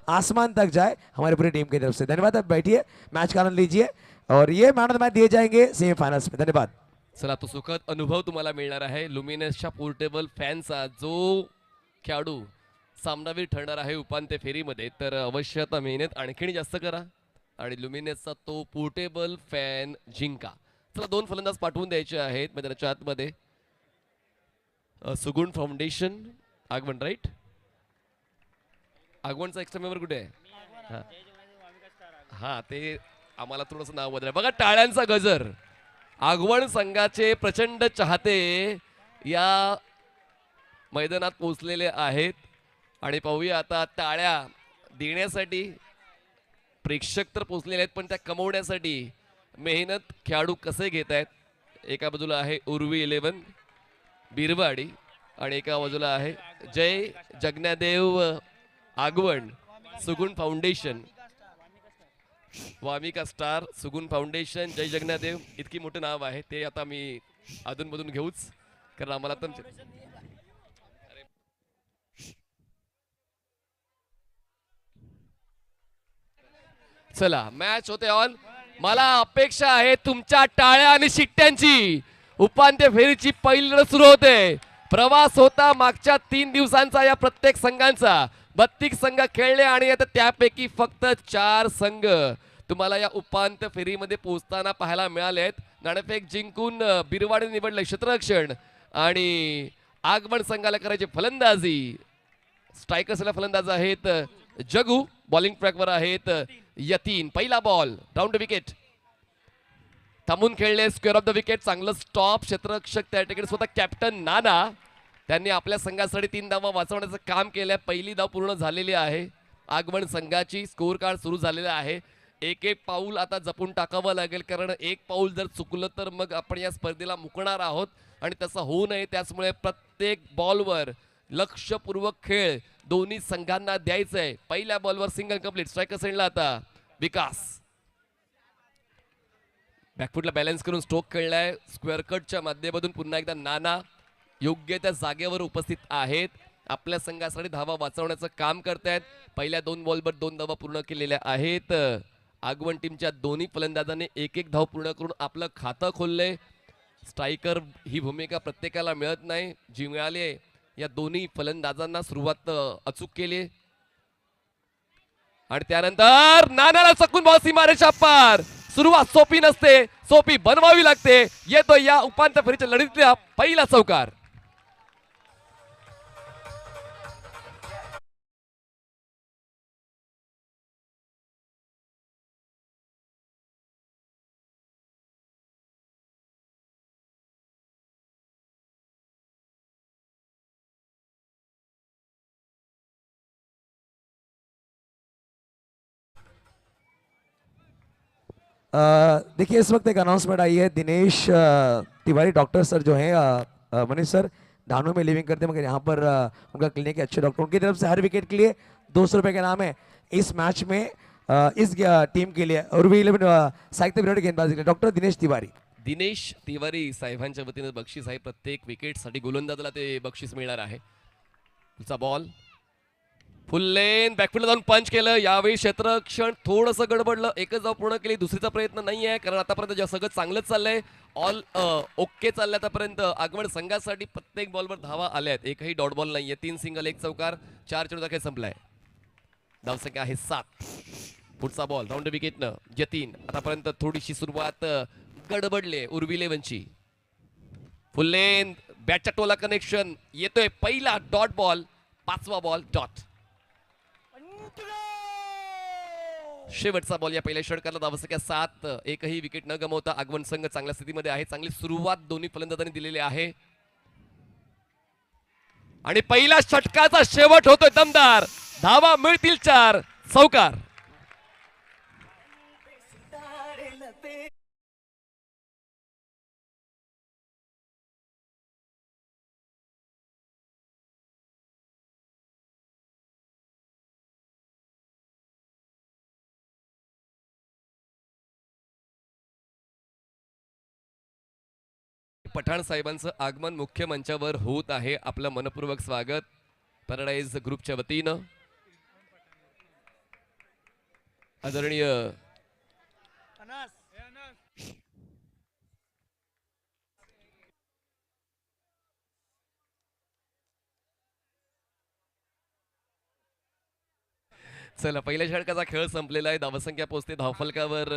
आसमान तक जाए हमारी पूरी टीम की तरफ से। धन्यवाद। अब बैठिए, मैच का आनंद लीजिए और ये मैन ऑफ द मैच दिए जाएंगे सेमीफाइनल्स में। धन्यवाद। चला, तो सुखद अनुभव तुम्हाला मिळणार आहे लुमिनसच्या पोर्टेबल फॅनचा जो खेळाडू सामनावीर ठरणार आहे उपांत्य फेरीमध्ये, तर अवश्य आता मेहनत आणखीन जास्त करा आणि लुमिनसचा तो पोर्टेबल फॅन जिंका। चला, 2 फलंदाज पाठवून द्यायचे आहेत मैदानाच्या आतमध्ये। सुगुण फाउंडेशन आगवण, राईट? आगवणचा एक्स्ट्रा मेंबर कुठे आहे? हा, ते आम्हाला थोडंसं नाव बदल। बघा, टाळ्यांचा गजर। आगवण संघाचे प्रचंड चाहते या मैदानात पोहोचलेले आहेत आणि पाहूया आता टाळ्या देण्यासाठी प्रेक्षक तर पोहोचलेले आहेत, पण त्या कमवण्यासाठी मेहनत खेळाडू कसे घेत आहेत। एका बाजूला आहे उर्वी 11 बिरवाडी आणि एका बाजूला आहे जय जगन्यादेव आगवण सुगुण फाउंडेशन, वामिका स्टार सुगुण फाउंडेशन जय जगन्नादेव। इतकी मोठं नाव आहे ते आता मी अधूनमधून घेऊच, कारण आम्हाला तर चला, मॅच होते ऑन। मला अपेक्षा आहे तुमच्या टाळ्या आणि शिट्ट्यांची। उपांत्य फेरीची पहिली लढत सुरू होते। प्रवास होता मागच्या 3 दिवसांचा या प्रत्येक संघांचा। 32 संघ खेळले आणि आता त्यापैकी फक्त 4 संघ तुम्हाला या उपांत्य फेरीमध्ये पोहोचताना पाहायला मिळाले आहेत। नाणेफेक जिंकून बिरवाडी निवडले क्षेत्ररक्षण आणि आगमन संघाला करायची फलंदाजी। स्ट्रायकर्सला फलंदाज आहेत जगू, बॉलिंग ट्रॅकवर आहेत यतीन। पहिला बॉल डाऊन टू विकेट, थांबून खेळले, स्क्वेअर ऑफ द विकेट। चांगलं स्टॉप, क्षेत्ररक्षक त्या ठिकाणी स्वतः कॅप्टन नाना, त्यांनी आपल्या संघासाठी 3 धावा वाचवण्याचं काम केलं। पहिली धाव पूर्ण झालेली आहे आगमन संघाची। स्कोअर कार्ड सुरू झालेलं आहे। एक पाऊल आता जपून टाकावं लागेल, कारण एक पाऊल जर चुकलं तर मग आपण या स्पर्धेला मुकणार आहोत आणि तसं होऊ नये। त्याचमुळे प्रत्येक बॉलवर लक्षपूर्वक खेळ दोन्ही संघांना द्यायचं आहे। पहिल्या बॉलवर सिंगल कंप्लीट। स्ट्रायकर सेंडला आता विकास, बॅकफुटला बॅलन्स करून स्ट्रोक खेळलाय। स्क्वेअर कटच्या माध्यमातून पुन्हा एकदा नाना योग्य त्या जागेवर उपस्थित आहेत, आपल्या संघासाठी धावा वाचवण्याचं काम करतायत। पहिल्या 2 बॉलवर 2 धावा पूर्ण केलेल्या आहेत। आगवण टीमच्या दोन्ही फलंदाजांनी 1-1 धाव पूर्ण करून आपलं खातं खोललंय। स्ट्रायकर ही भूमिका प्रत्येकाला मिळत नाही, जी मिळाली या दोन्ही फलंदाजांना सुरुवात अचूक केली आणि त्यानंतर नानाला चकून बॉल सीमारेषा पार। सुरुवात सोपी नसते, सोपी बनवावी लागते। येतो या उपांत्य फेरीच्या लढतीतला पहिला चौकार। देखिए, इस वक्त एक अनाउंसमेंट आई है। दिनेश तिवारी डॉक्टर सर जो हैं, मनीष सर धानों में लिविंग करते हैं, मगर यहाँ पर उनका क्लिनिक है, अच्छे डॉक्टर। उनकी तरफ से हर विकेट के लिए 200 रुपये का नाम है इस मैच में, इस टीम के लिए। और भी 11 साहित्य विराट गेंदबाजी के लिए डॉक्टर दिनेश तिवारी। दिनेश तिवारी साहेबांच्या वतीने बक्षीस आहे। प्रत्येक विकेटसाठी गोलंदाजाला ते बक्षीस मिळणार आहे। पुढचा बॉल फुल लेन, बॅकफुटला जाऊन पंच केलं। यावेळी क्षेत्ररक्षण थोडंसं गडबडलं, एकच धाव पूर्ण केली, दुसरीचा प्रयत्न नाही आहे, कारण आतापर्यंत सगळं चांगलंच चाललंय। ऑल ओके चाललंय आतापर्यंत। आगमन संघासाठी प्रत्येक बॉलवर धावा आल्या आहेत, एकही डॉट बॉल नाहीये। 3 सिंगल 1 चौकार, 4 चेंडूचा खेळ संपलाय। धावसंख्या आहे 7। पुढचा बॉल राऊंड विकेटनं यतीन। आतापर्यंत थोडीशी सुरुवात गडबडले उर्वी 11ची। फुल लेन, बॅटच्या टोला कनेक्शन येतोय। पहिला डॉट बॉल, 5वा बॉल डॉट। शेवटचा बॉल या पहिल्या षटकाला। धावसंख्या 7, एकही विकेट न गमावता आगमन संघ चांगल्या स्थितीमध्ये आहे। चांगली सुरुवात दोन्ही फलंदाजांनी दिलेली आहे आणि पहिल्या षटकाचा शेवट होतोय दमदार। धावा मिळतील 4, चौकार। पठाण साहेबांचं आगमन मुख्य मंचावर होत आहे। आपलं मनपूर्वक स्वागत पॅराडाइज ग्रुपच्या वतीनं। आदरणीय चला पहिल्या षटकाचा खेळ संपलेला आहे. धावसंख्या पोहोचते धावफलकावर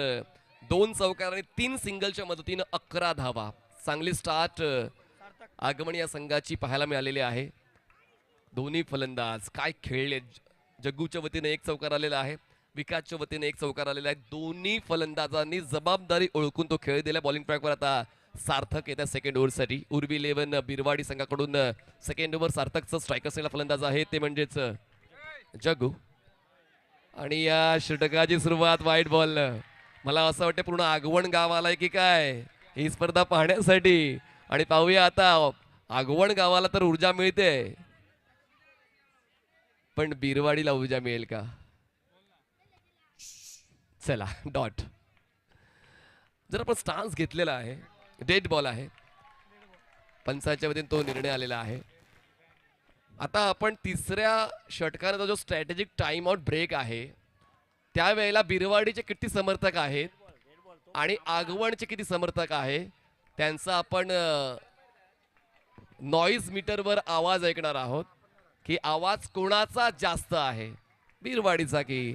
2 चौकार आणि 3 सिंगलच्या मदतीनं 11 धावा. चांगली स्टार्ट आगमन या संघाची पाहायला मिळालेली आहे. दोन्ही फलंदाज काय खेळले. जग्गूच्या वतीने 1 चौकार आलेला आहे, विकासच्या वतीने 1 चौकार आलेला आहे. दोन्ही फलंदाजांनी जबाबदारी ओळखून तो खेळ दिला. बॉलिंग ट्रॅकवर आता सार्थक येत्या सेकंड ओव्हरसाठी. उर्वी 11 बिरवाडी संघाकडून सेकंड ओव्हर सार्थकचं स्ट्रायकर असलेला फलंदाज आहे ते म्हणजेच जग्गू. आणि या षटकाची सुरुवात व्हाईट बॉल. मला असं वाटतं पूर्ण आगवण गाव आलाय की काय ही स्पर्धा पाहण्यासाठी. आणि पाहूया आता आगवण गावाला तर ऊर्जा मिळते, पण बिरवाडीला ऊर्जा मिळेल का. चला डॉट. जर आपण स्टान्स घेतलेला आहे, डेड बॉल आहे, पंचाच्या वतीने तो निर्णय आलेला आहे. आता आपण तिसऱ्या षटकाचा जो स्ट्रॅटेजिक टाइम आउट ब्रेक आहे त्यावेळेला बिरवाडीचे किती समर्थक आहेत आणि आगवणचे किती समर्थक आहे त्यांचा आपण नॉईज मीटरवर आवाज ऐकणार आहोत की आवाज कोणाचा जास्त आहे, बिरवाडीचा की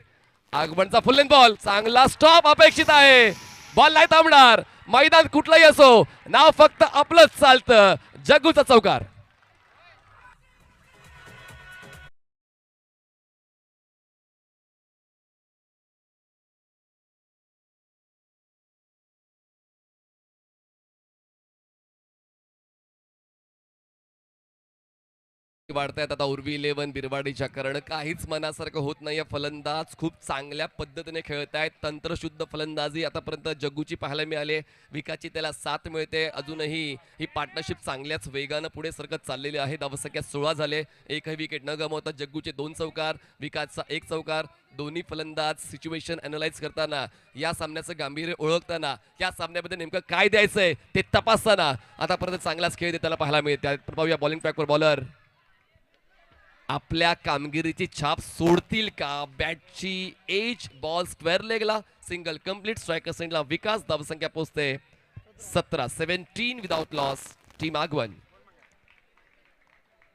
आगवणचा. फुल एंड बॉल, चांगला स्टॉप अपेक्षित आहे. बॉल नाही थांबणार, मैदान कुठलंही असो, नाव फक्त आपलंच चालतं. जग्गूचा चौकार. वाढतायत आता उर्वी 11 बिरवाडीच्या, कारण काहीच मनासारखं होत नाही. फलंदाज खूप चांगल्या पद्धतीने खेळत आहेत. तंत्रशुद्ध फलंदाजी आतापर्यंत जग्गूची पाहायला मिळाली. विकासची त्याला साथ मिळते. अजूनही ही पार्टनरशिप चांगल्याच वेगानं पुढे सरकत चाललेली आहे. धावसंख्या 16 झाले. एकही विकेट न गमावता जग्गूचे 2 चौकार, विकासचा 1 चौकार. दोन्ही फलंदाज सिच्युएशन अनालाइज करताना, या सामन्याचं गांभीर्य ओळखताना, या सामन्यामध्ये नेमकं काय द्यायचंय ते तपासताना आतापर्यंत चांगलाच खेळ देताना पाहायला मिळते. पाहूया बॉलिंग ट्रॅकवर बॉलर आपल्या कामगिरीची छाप सोडतील का. बॅटची एज, बॉल स्क्वेअर लेगला, सिंगल कंप्लीट. स्ट्रायकर सेंटला विकास. धावसंख्या पोहोचते 17 विदाउट लॉस. टीम आगवण.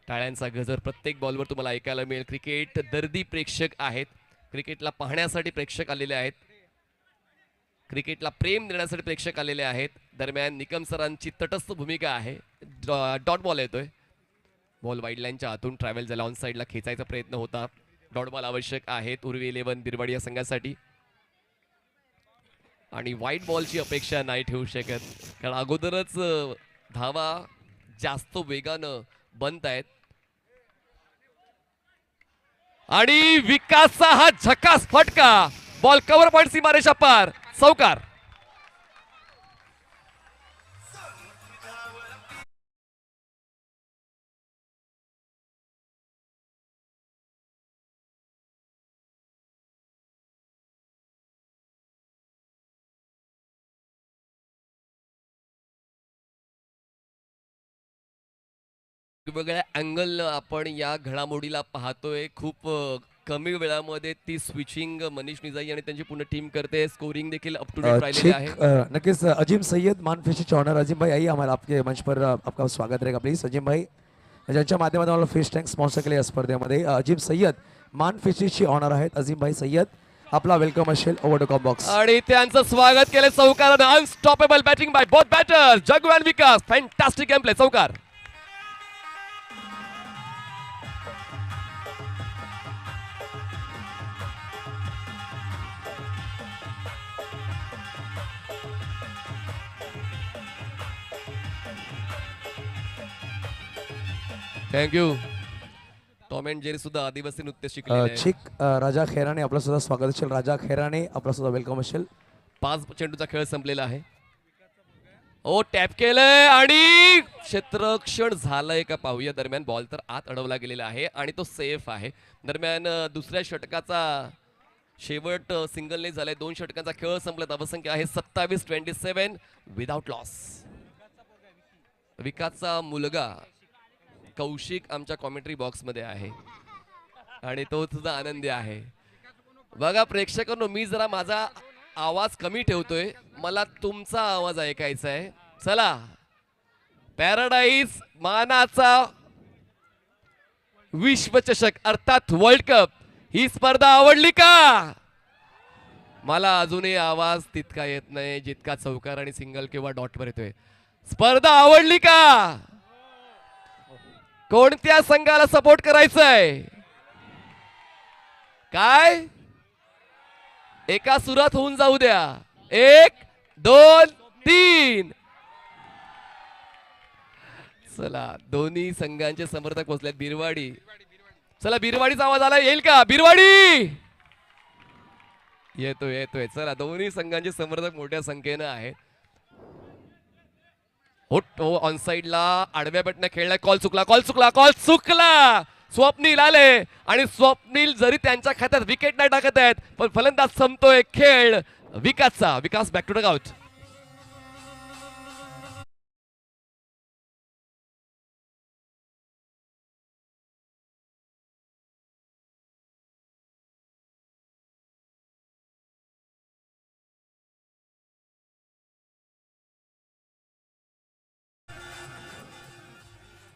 टाळ्यांचा गजर प्रत्येक बॉलवर तुम्हाला ऐकायला मिळेल. क्रिकेट दर्दी प्रेक्षक आहेत, क्रिकेटला पाहण्यासाठी प्रेक्षक आलेले आहेत, क्रिकेटला प्रेम देण्यासाठी प्रेक्षक आलेले आहेत. दरम्यान निकम सरांची तटस्थ भूमिका आहे. डॉट बॉल येतोय. बॉल वाईड लाईनच्या आतून ट्रॅव्हल झाला, ऑन साईडला खेचायचा प्रयत्न होता. डॉट बॉल आवश्यक आहेत उर्वी 11 बिरवाडी या संघासाठी. आणि व्हाईट बॉलची अपेक्षा नाही ठेवू शकत, कारण अगोदरच धावा जास्त वेगानं बनत आहेत. आणि विकासचा हा झकास फटका, बॉल कव्हर पॉइंट सीमारेषा पार, चौकार. वेगवेगळ्या अँगल आपण या घडामोडीला पाहतोय. खूप कमी वेळामध्ये ती स्विचिंग मनीष निजाई आणि त्यांची पूर्ण टीम करते. स्कोरिंग देखील अप टू डेट राहिलेली आहे. नक्कीच अजीम सय्यद मानफिशचे ऑनर अजीम भाई आइए हमारे आपके मंच पर आपका स्वागत रहेगा प्लीज. अजीम भाई ज्यांच्या माध्यमातून आम्हाला फिश टँक स्पॉन्सर केले या स्पर्धेमध्ये अजीम सय्यद मानफिशची ऑनर आहेत. अजीम भाई सय्यद आपला वेलकम असेल ओव्हर टू बॉक्स. आणि त्यांचं स्वागत केलं चौकारानं. Unstoppable batting by both batters Jaggu and Vikas. Fantastic game play. चौकार. थँक्यू. टॉम अँड जेरी सुद्धा आदिवासी नृत्य शिकले. चिक राजा खेराने आपलं सुद्धा स्वागत असेल. राजा खेराने आपलं सुद्धा वेलकम असेल. 5 चेंडूचा खेळ संपलेला आहे. ओ टॅप केलंय आणि क्षेत्ररक्षण झालंय का पाहूया. दरम्यान बॉल तर आत अडवला गेलेला आहे आणि तो सेफ आहे. दरम्यान दुसऱ्या षटकाचा शेवट सिंगलने झालाय. 2 षटकांचा खेळ संपला. धावसंख्या आहे 27 विदाउट लॉस. विकासचा मुलगा कौशिक आमच्या कॉमेंट्री बॉक्स मध्ये आहे आणि तो तुझा आनंदी आहे. बघा प्रेक्षकांनो, मी जरा माझा आवाज कमी ठेवतोय, मला तुमचा आवाज ऐकायचा आहे. चला, पॅराडाईज मानाचा विश्वचषक अर्थात वर्ल्ड कप ही स्पर्धा आवडली का? मला अजूनही आवाज तितका येत नाही जितका चौकार आणि सिंगल किंवा डॉटवर येतोय. स्पर्धा आवडली का? कोणत्या संघाला सपोर्ट करायचंय? काय एका सुरात होऊन जाऊ द्या. 1 2 3. चला, दोन्ही संघांचे समर्थक पोहोचलेत. बिरवाडी, चला बिरवाडीचा आवाज आला, येईल का? बिरवाडी येतोय येतोय. चला, दोन्ही संघांचे समर्थक मोठ्या संख्येनं आहेत. हो, ऑन साइडला आडव्या बटन खेळलाय. कॉल चुकला, कॉल चुकला, कॉल चुकला. स्वप्नील आले आणि स्वप्नील जरी त्यांच्या खात्यात विकेट नाही टाकत आहेत, पण फलंदाज संपतोय खेळ विकासचा. विकास बॅक टू द आउट.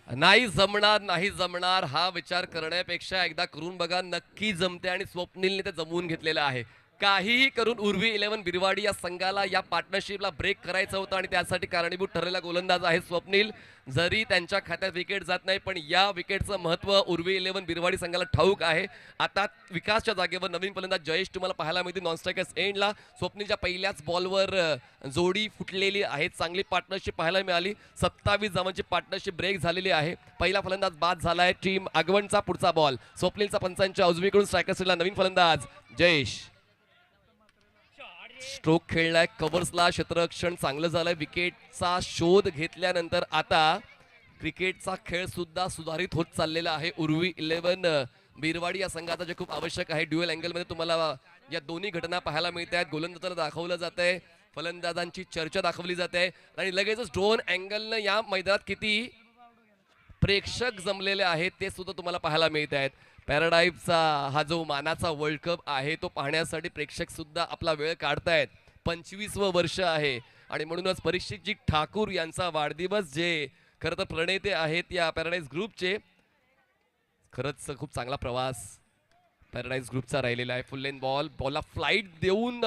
नाही जमणार, नाही जमणार हा विचार करण्यापेक्षा एकदा करून बघा, नक्की जमते. आणि स्वप्नीलने ते जमवून घेतलेलं आहे. काहीही करून उर्वी 11 बिरवाडी या संघाला, या पार्टनरशिपला ब्रेक करायचं होतं आणि त्यासाठी कारणीभूत ठरलेला गोलंदाज आहे स्वप्नील. जरी त्यांच्या खात्यात विकेट जात नाही, पण या विकेटचं महत्व उर्वी 11 बिरवाडी संघाला ठाऊक आहे. आता विकासच्या जागेवर नवीन फलंदाज जयेश तुम्हाला पाहायला मिळते नॉन स्ट्रायकर्स एंडला. स्वप्नीलच्या पहिल्याच बॉलवर जोडी फुटलेली आहे. चांगली पार्टनरशिप पाहायला मिळाली. 27 धावांची पार्टनरशिप ब्रेक झालेली आहे. पहिला फलंदाज बाद झालाय टीम आगवणचा. पुढचा बॉल स्वप्नीलचा पंचांच्या उजवीकडून स्ट्रायकर्सला नवीन फलंदाज जयेश. स्ट्रोक खेळलाय कव्हर्सला, क्षेत्ररक्षण चांगलं झालंय. विकेटचा शोध घेतल्यानंतर आता क्रिकेटचा खेळ सुद्धा सुधारित होत चाललेला आहे. उर्वी 11 बिरवाडी या संघाचा जे खूप आवश्यक आहे. ड्युअल अँगलमध्ये तुम्हाला या दोन्ही घटना पाहायला मिळत आहेत. गोलंदाजाला दाखवलं जात आहे, फलंदाजांची चर्चा दाखवली जाते आणि लगेचच ड्रोन अँगलनं या मैदानात किती प्रेक्षक जमलेले आहेत ते सुद्धा तुम्हाला पाहायला मिळत आहेत. पॅराडाईजचा हा जो मानाचा वर्ल्ड कप आहे तो पाहण्यासाठी प्रेक्षक सुद्धा आपला वेळ काढतायत. 25वं वर्ष आहे आणि म्हणूनच परीक्षितजी ठाकूर यांचा वाढदिवस, जे खरं तर प्रणेते आहेत या पॅराडाईज ग्रुपचे. खरंच खूप चांगला प्रवास पॅराडाईज ग्रुपचा राहिलेला आहे. फुल लेन बॉल, बॉलला फ्लाईट देऊन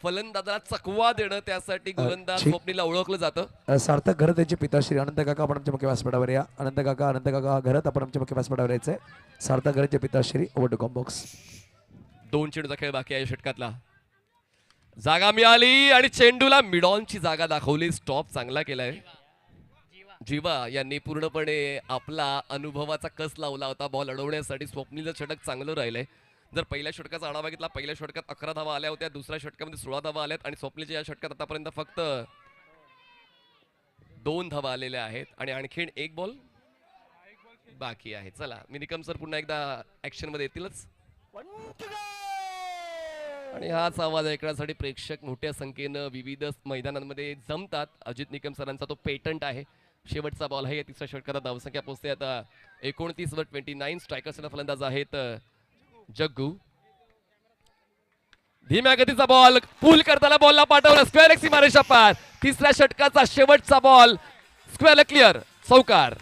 फलंदाजाला चकवा देणं, त्यासाठी गोलंदाज स्वप्नीला ओळखलं जातं. सार्थक घरत यांचे पिताश्री अनंत काका आपण आमच्या मुख्य व्यासपीठावर या. अनंत काका घरत आपण आमच्या मुख्य व्यासपीठावर यायचंय. सार्थक घरचे पिताश्री ओव्हर टू कॉम्बॉक्स. 2 चेंडूचा खेळ बाकी आहे षटकातला. जागा मिळाली आणि चेंडूला मिडॉनची जागा दाखवली. स्टॉप चांगला केलाय. जीवा यांनी पूर्णपणे आपला अनुभवाचा कस लावला होता बॉल अडवण्यासाठी. स्वप्नीलचं षटक चांगलं राहिलंय. जर पहिल्या षटकाचा आढावा घेतला, पहिल्या षटकात 11 धावा आल्या होत्या, दुसऱ्या षटकामध्ये 16 धावा आल्यात आणि स्वप्नीलच्या या षटकात आतापर्यंत फक्त 2 धावा आलेल्या आहेत आणि आणखीन 1 बॉल बाकी आहे. चला, मी निकम सर पुन्हा एकदा ऍक्शन मध्ये येतीलच आणि हाच आवाज ऐकण्यासाठी प्रेक्षक मोठ्या संख्येनं विविध मैदानांमध्ये जमतात. अजित निकम सरांचा तो पेटंट आहे. शेवटचा बॉल आहे. तिसऱ्या षटकात धावसंख्या पोहोचते आता 29 वर 29. स्ट्रायकर्सला फलंदाज आहेत जग्गू. धीम्या गतीचा बॉल पूल करताना बॉलला पाठवलं स्क्वेअर एक सीमारेषा पार. तिसऱ्या षटकाचा शेवटचा बॉल स्क्वेअर क्लिअर, चौकार.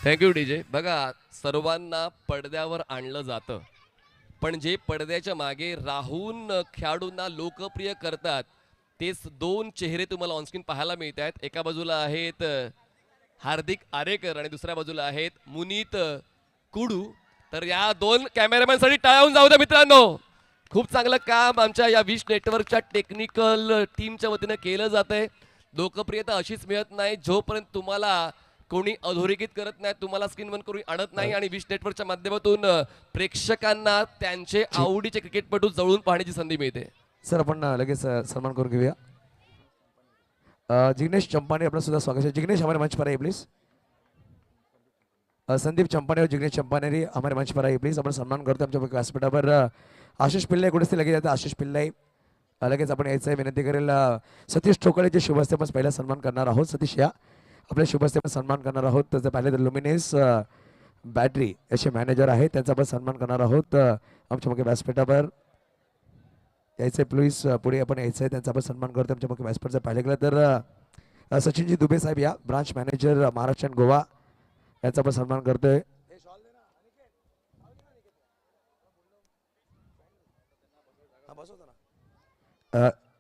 Thank you DJ. बघा, सर्वांना पडद्यावर आणलं जातं, पण जे पडद्याच्या मागे राहून खेळाडूंना लोकप्रिय करतात तेच 2 चेहरे तुम्हाला ऑनस्क्रीन पाहायला मिळत आहेत. एका बाजूला आहेत हार्दिक आरेकर आणि दुसऱ्या बाजूला आहेत मुनीत कुडू. तर या 2 कॅमेरामॅनसाठी टाळ्या जाऊ द्या मित्रांनो. खूप चांगलं काम आमच्या या विश नेटवर्कच्या टेक्निकल टीमच्या वतीनं केलं जातंय. लोकप्रियता अशीच मिळत नाही जोपर्यंत तुम्हाला कोणी अधोरेखित करत नाही, तुम्हाला स्क्रीन बंद करून आणत नाही आणि विश नेटवर्कच्या माध्यमातून प्रेक्षकांना त्यांचे आवडीचे क्रिकेटपटू जवळून पाहण्याची संधी मिळते. सर आपण लगेच सन्मान करून घेऊया. जिग्नेश चंपाने आपलं सुद्धा स्वागत आहे. जिग्नेश हमारे मंच पर आहे प्लीज. संदीप चंपाने और जिग्नेश चंपानेरी हमारे मंच पर आइए प्लीज. आपण सन्मान करतो आमच्या व्यासपीठावर. आशिष पिल्ले कुठेच लगे जातं. आशिष पिल्ले लगेच आपण यायचं आहे. विनंती करेल सतीश ठोकळेचे शुभ हस्ते आपण पहिला सन्मान करणार आहोत. सतीश या आपल्या शुभ हस्ते सन्मान करणार आहोत. त्याचं पहिले तर लुमिनेस बॅटरी याचे मॅनेजर आहे त्यांचा आपण सन्मान करणार आहोत. आमच्या मुख्य व्यासपीठावर यायचं आहे प्लीज. पुढे आपण यायचं आहे त्यांचा आपण सन्मान करतो आमच्या मुख्य व्यासपीठाचं. पाहिलं गेलं तर सचिनजी दुबे साहेब या ब्रांच मॅनेजर महाराष्ट्र आणि गोवा याचा आपण सन्मान करतोय.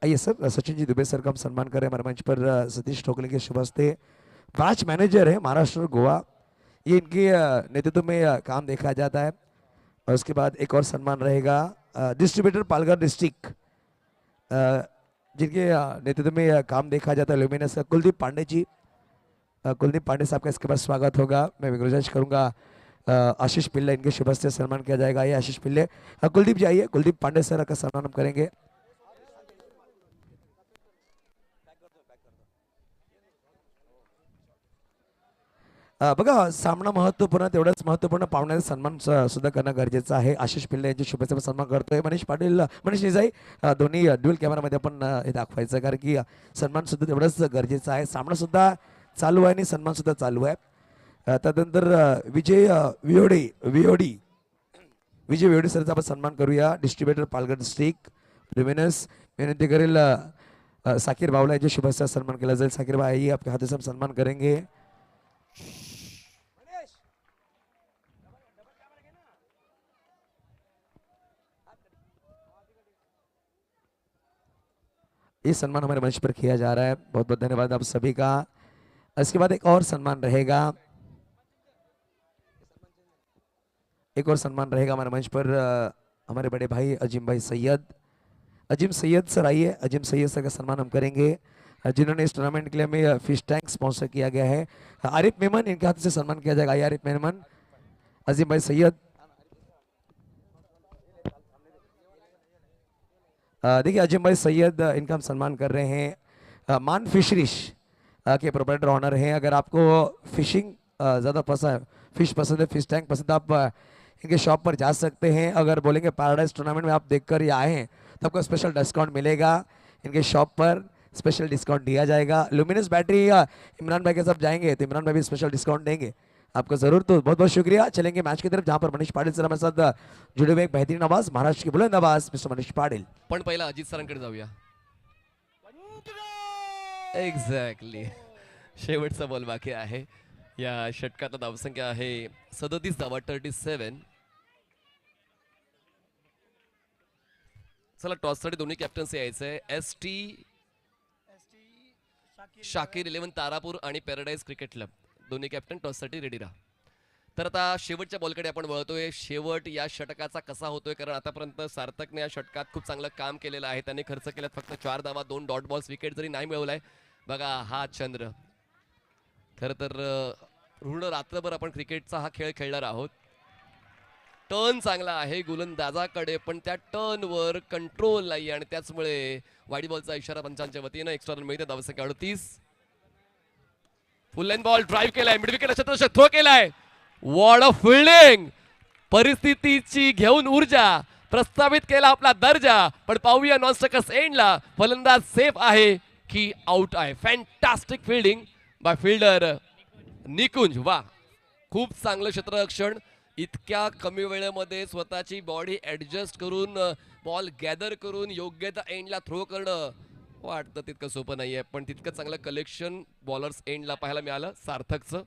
आइए सर सचिन जी दुबे सर का हम सम्मान करें. हमारे मंच पर सतीश ठोकले के शुभ हस्ते ब्रांच मैनेजर है महाराष्ट्र और गोवा. ये इनके नेतृत्व में काम देखा जाता है. और उसके बाद एक और सम्मान रहेगा डिस्ट्रीब्यूटर पालघर डिस्ट्रिक्ट जिनके नेतृत्व में काम देखा जाता है ल्यूमिनस का कुलदीप पांडे जी. कुलदीप पांडे साहब का इसके बाद स्वागत होगा. मैं गुजारिश करूंगा आशीष पिल्ले इनके शुभ हस्ते सम्मान किया जाएगा. ये आशीष पिल्ले कुलदीप जी आइए. कुलदीप पांडे सर का सम्मान हम करेंगे. बघा सामना महत्त्वपूर्ण तेवढंच महत्त्वपूर्ण पाहुण्याचा सन्मान सुद्धा करणं गरजेचं आहे. आशिष पिल्ले यांची शुभेच्छा सन्मान करतोय. मनीष पाटील मनीष निजाई दोन्ही ड्युअल कॅमेरामध्ये आपण हे दाखवायचं कारण की सन्मान सुद्धा तेवढंच गरजेचं आहे. सामना सुद्धा चालू आहे आणि सन्मान सुद्धा चालू आहे. त्यानंतर विजय वियोडी सरचा आपण सन्मान करूया. Distributor Palghar district luminous. विनंती करेल साकीर बावला यांच्या शुभेच्छा सन्मान केला जाईल. साकीर भाई आपके हाथों से हम सन्मान करेंगे. ये सम्मान हमारे मंच पर किया जा रहा है. बहुत बहुत धन्यवाद आप सभी का. इसके बाद एक और सम्मान रहेगा. एक और सम्मान रहेगा हमारे मंच पर हमारे बड़े भाई अजीम भाई सैयद. अजीम सैयद सर आइए. अजीम सैयद सर का सम्मान हम करेंगे जिन्होंने इस टूर्नामेंट के लिए हमें फिश टैंक स्पॉन्सर किया गया है. आरिफ मेमन इनके हाथ से सम्मान किया जाएगा. आरिफ मेमन अजीम भाई सैयद. देखिए अजीम भाई सैयद इनका हम सम्मान कर रहे हैं. मान फिशरीज के प्रोपराइटर ऑनर हैं. अगर आपको फिशिंग ज़्यादा पसंद फिश पसंद है फिश टैंक पसंद आप इनके शॉप पर जा सकते हैं. अगर बोलेंगे पैराडाइज टूर्नामेंट में आप देखकर ये आए हैं तो आपको स्पेशल डिस्काउंट मिलेगा. इनके शॉप पर स्पेशल डिस्काउंट दिया जाएगा. लुमिनस बैटरी इमरान भाई के साथ जाएंगे तो इमरान भाई भी स्पेशल डिस्काउंट देंगे आपको जरूर. तो बहुत बहुत शुक्रिया. चलेंगे मैच की तरफ जहां पर मनीष पाटिल सर हमारे साथ जुड़े हुए एक बेहतरीन आवाज महाराष्ट्र की बुलंद आवाज मिस्टर मनीष पाटिल. पण पहिला अजित सरांकडे जाऊया. एक्झॅक्टली शेवटचा बॉल बाकी आहे. या षटकात धावसंख्या आहे 37 धावा 37. चला टॉससाठी दोन्ही कॅप्टन्स यायचंय. ST शाकीर 11 तारापूर आणि पॅराडाईज क्रिकेट क्लब दोन्ही कॅप्टन टॉससाठी रेडी राहा. तर आता शेवटच्या बॉलकडे आपण वळतोय. शेवट या षटकाचा कसा होतोय कारण आतापर्यंत सार्थकने या षटकात खूप चांगलं काम केलेलं आहे. त्यांनी खर्च केल्यात फक्त 4 धावा 2 डॉट बॉल्स. विकेट जरी नाही मिळवलाय. बघा हा चंद्र. खरं तर पूर्ण रात्रभर आपण क्रिकेटचा हा खेळ खेळणार आहोत. टर्न चांगला आहे गोलंदाजाकडे पण त्या टर्नवर कंट्रोल नाही आणि त्याचमुळे वाईड बॉलचा इशारा पंचांच्या वतीनं एक्स्ट्रा रन मिळते. धावसंख्या 38. फुल लाईन बॉल ड्राईव्ह केलाय. मिड विकेट शतक थ्रो केलाय. Ward off fielding. परिस्थितीची घेऊन ऊर्जा प्रस्तावित केला आपला दर्जा. पण पाहूया नॉनस्टकस एंडला फलंदाज सेफ आहे की आउट आहे. फॅन्टास्टिक फिल्डिंग बाय फिल्डर निकुंज. वा खूप चांगलं क्षेत्ररक्षण. इतक्या कमी वेळेमध्ये स्वतःची बॉडी ऍडजस्ट करून बॉल गॅदर करून योग्य त्या एंडला थ्रो करणं वाटतं तितकं सोपं नाहीये. पण तितकं चांगलं कलेक्शन बॉलर्स एंडला पाहायला मिळालं सार्थकचं.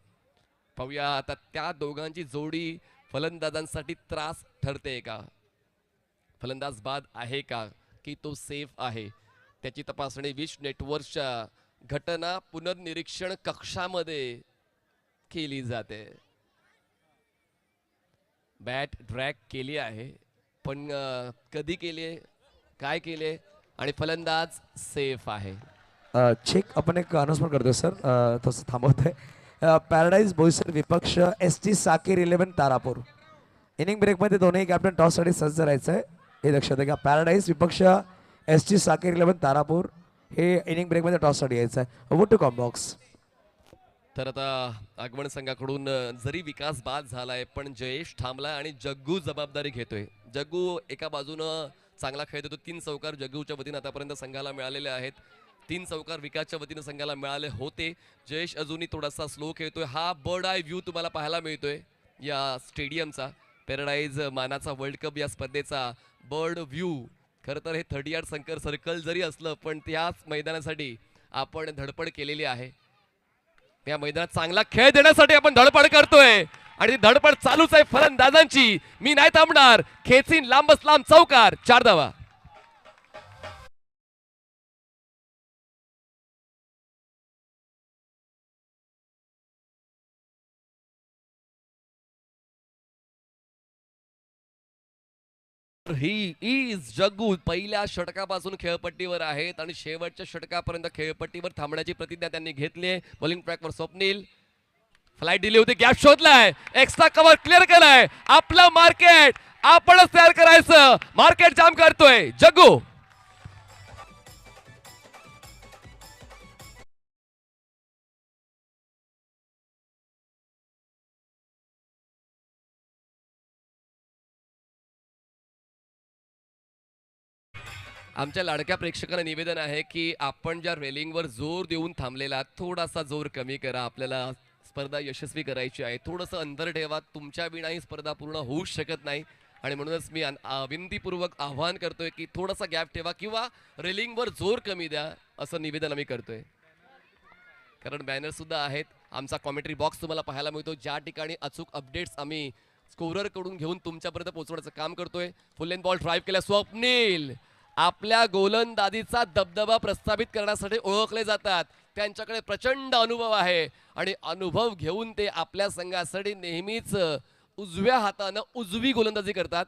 पाहूया आता त्या दोघांची जोडी फलंदाजांसाठी त्रास ठरते का. फलंदाज बाद आहे का की तो सेफ आहे त्याची तपासणी विश नेटवर्कच्या घटना पुनर्निरीक्षण कक्षामध्ये केली जाते. बॅट ड्रॅग केली आहे पण कधी केली काय केले आणि फलंदाज सेफ आहे. चेक आपण एक अनाउन्समेंट करतोय सर. तसं थांबवतोय. पॅराडाईज बोईसर विपक्ष ST साकीर 11 तारापूर. इनिंग ब्रेकमध्ये दोन्ही कॅप्टन टॉससाठी सज्ज राहायचं आहे हे लक्षात घ्या. पॅराडाईज विपक्ष ST साकीर 11 तारापूर हे इनिंग ब्रेकमध्ये टॉससाठी यायचं आहे. Over to comm box. तर आता आगमन संघाकडून जरी विकास बाद झालाय पण जयेश थांबलाय आणि जग्गू जबाबदारी घेतोय. जग्गू एका बाजूनं चांगला खेळत होतो. 3 चौकार जग्गूच्या वतीनं आतापर्यंत संघाला मिळालेले आहेत. 3 चौकार विकासच्या वतीनं संघाला मिळाले होते. जयेश अजूनही थोडासा स्लो खेळतोय. हा बर्ड आय व्ह्यू तुम्हाला पाहायला मिळतोय या स्टेडियमचा. पॅराडाईज मानाचा वर्ल्ड कप या स्पर्धेचा बर्ड व्ह्यू. खरं तर हे 30 यार्ड संकर सर्कल जरी असलं पण त्याच मैदानासाठी आपण धडपड केलेली आहे. या मैदानात चांगला खेळ देण्यासाठी आपण धडपड करतोय आणि ती धडपड चालूच आहे फलंदाजांची. मी नाही थांबणार. खेचीन लांबच लांब चौकार. 4 धावा. ही इज जग्गू पहिल्या षटकापासून खेळपट्टीवर आहेत आणि शेवटच्या षटकापर्यंत खेळपट्टीवर थांबण्याची प्रतिज्ञा त्यांनी घेतली आहे. बॉलिंग ट्रॅकवर स्वप्नील. फ्लाइट दिली होती. गॅप शोधलाय. एक्स्ट्रा कव्हर क्लिअर केलाय. आपलं मार्केट आपणच तयार करायचं. मार्केट जाम करतोय जग्गू. आमच्या लाडक्या प्रेक्षकांना निवेदन आहे की आपण ज्या रेलिंगवर जोर देऊन थांबलेला थोडासा जोर कमी करा. आपल्याला स्पर्धा यशस्वी करायची आहे. थोडंसं अंतर ठेवा. तुमच्या विना ही स्पर्धा पूर्ण होऊ शकत नाही आणि म्हणूनच मी विनंतीपूर्वक आवाहन करतोय की थोडासा गॅप ठेवा किंवा रेलिंगवर जोर कमी द्या असं निवेदन आम्ही करतोय. कारण बॅनर सुद्धा आहेत. आमचा कॉमेंट्री बॉक्स तुम्हाला पाहायला मिळतो ज्या ठिकाणी अचूक अपडेट्स आम्ही स्कोरर कडून घेऊन तुमच्यापर्यंत पोहोचवण्याचं काम करतोय. फुल एंड बॉल ड्राईव्ह केला स्वप्नील. आपल्या गोलंदाजीचा दबदबा प्रस्थापित करण्यासाठी ओळखले जातात. त्यांच्याकडे प्रचंड अनुभव आहे आणि अनुभव घेऊन ते आपल्या संघासाठी नेहमीच उजव्या हातानं उजवी गोलंदाजी करतात.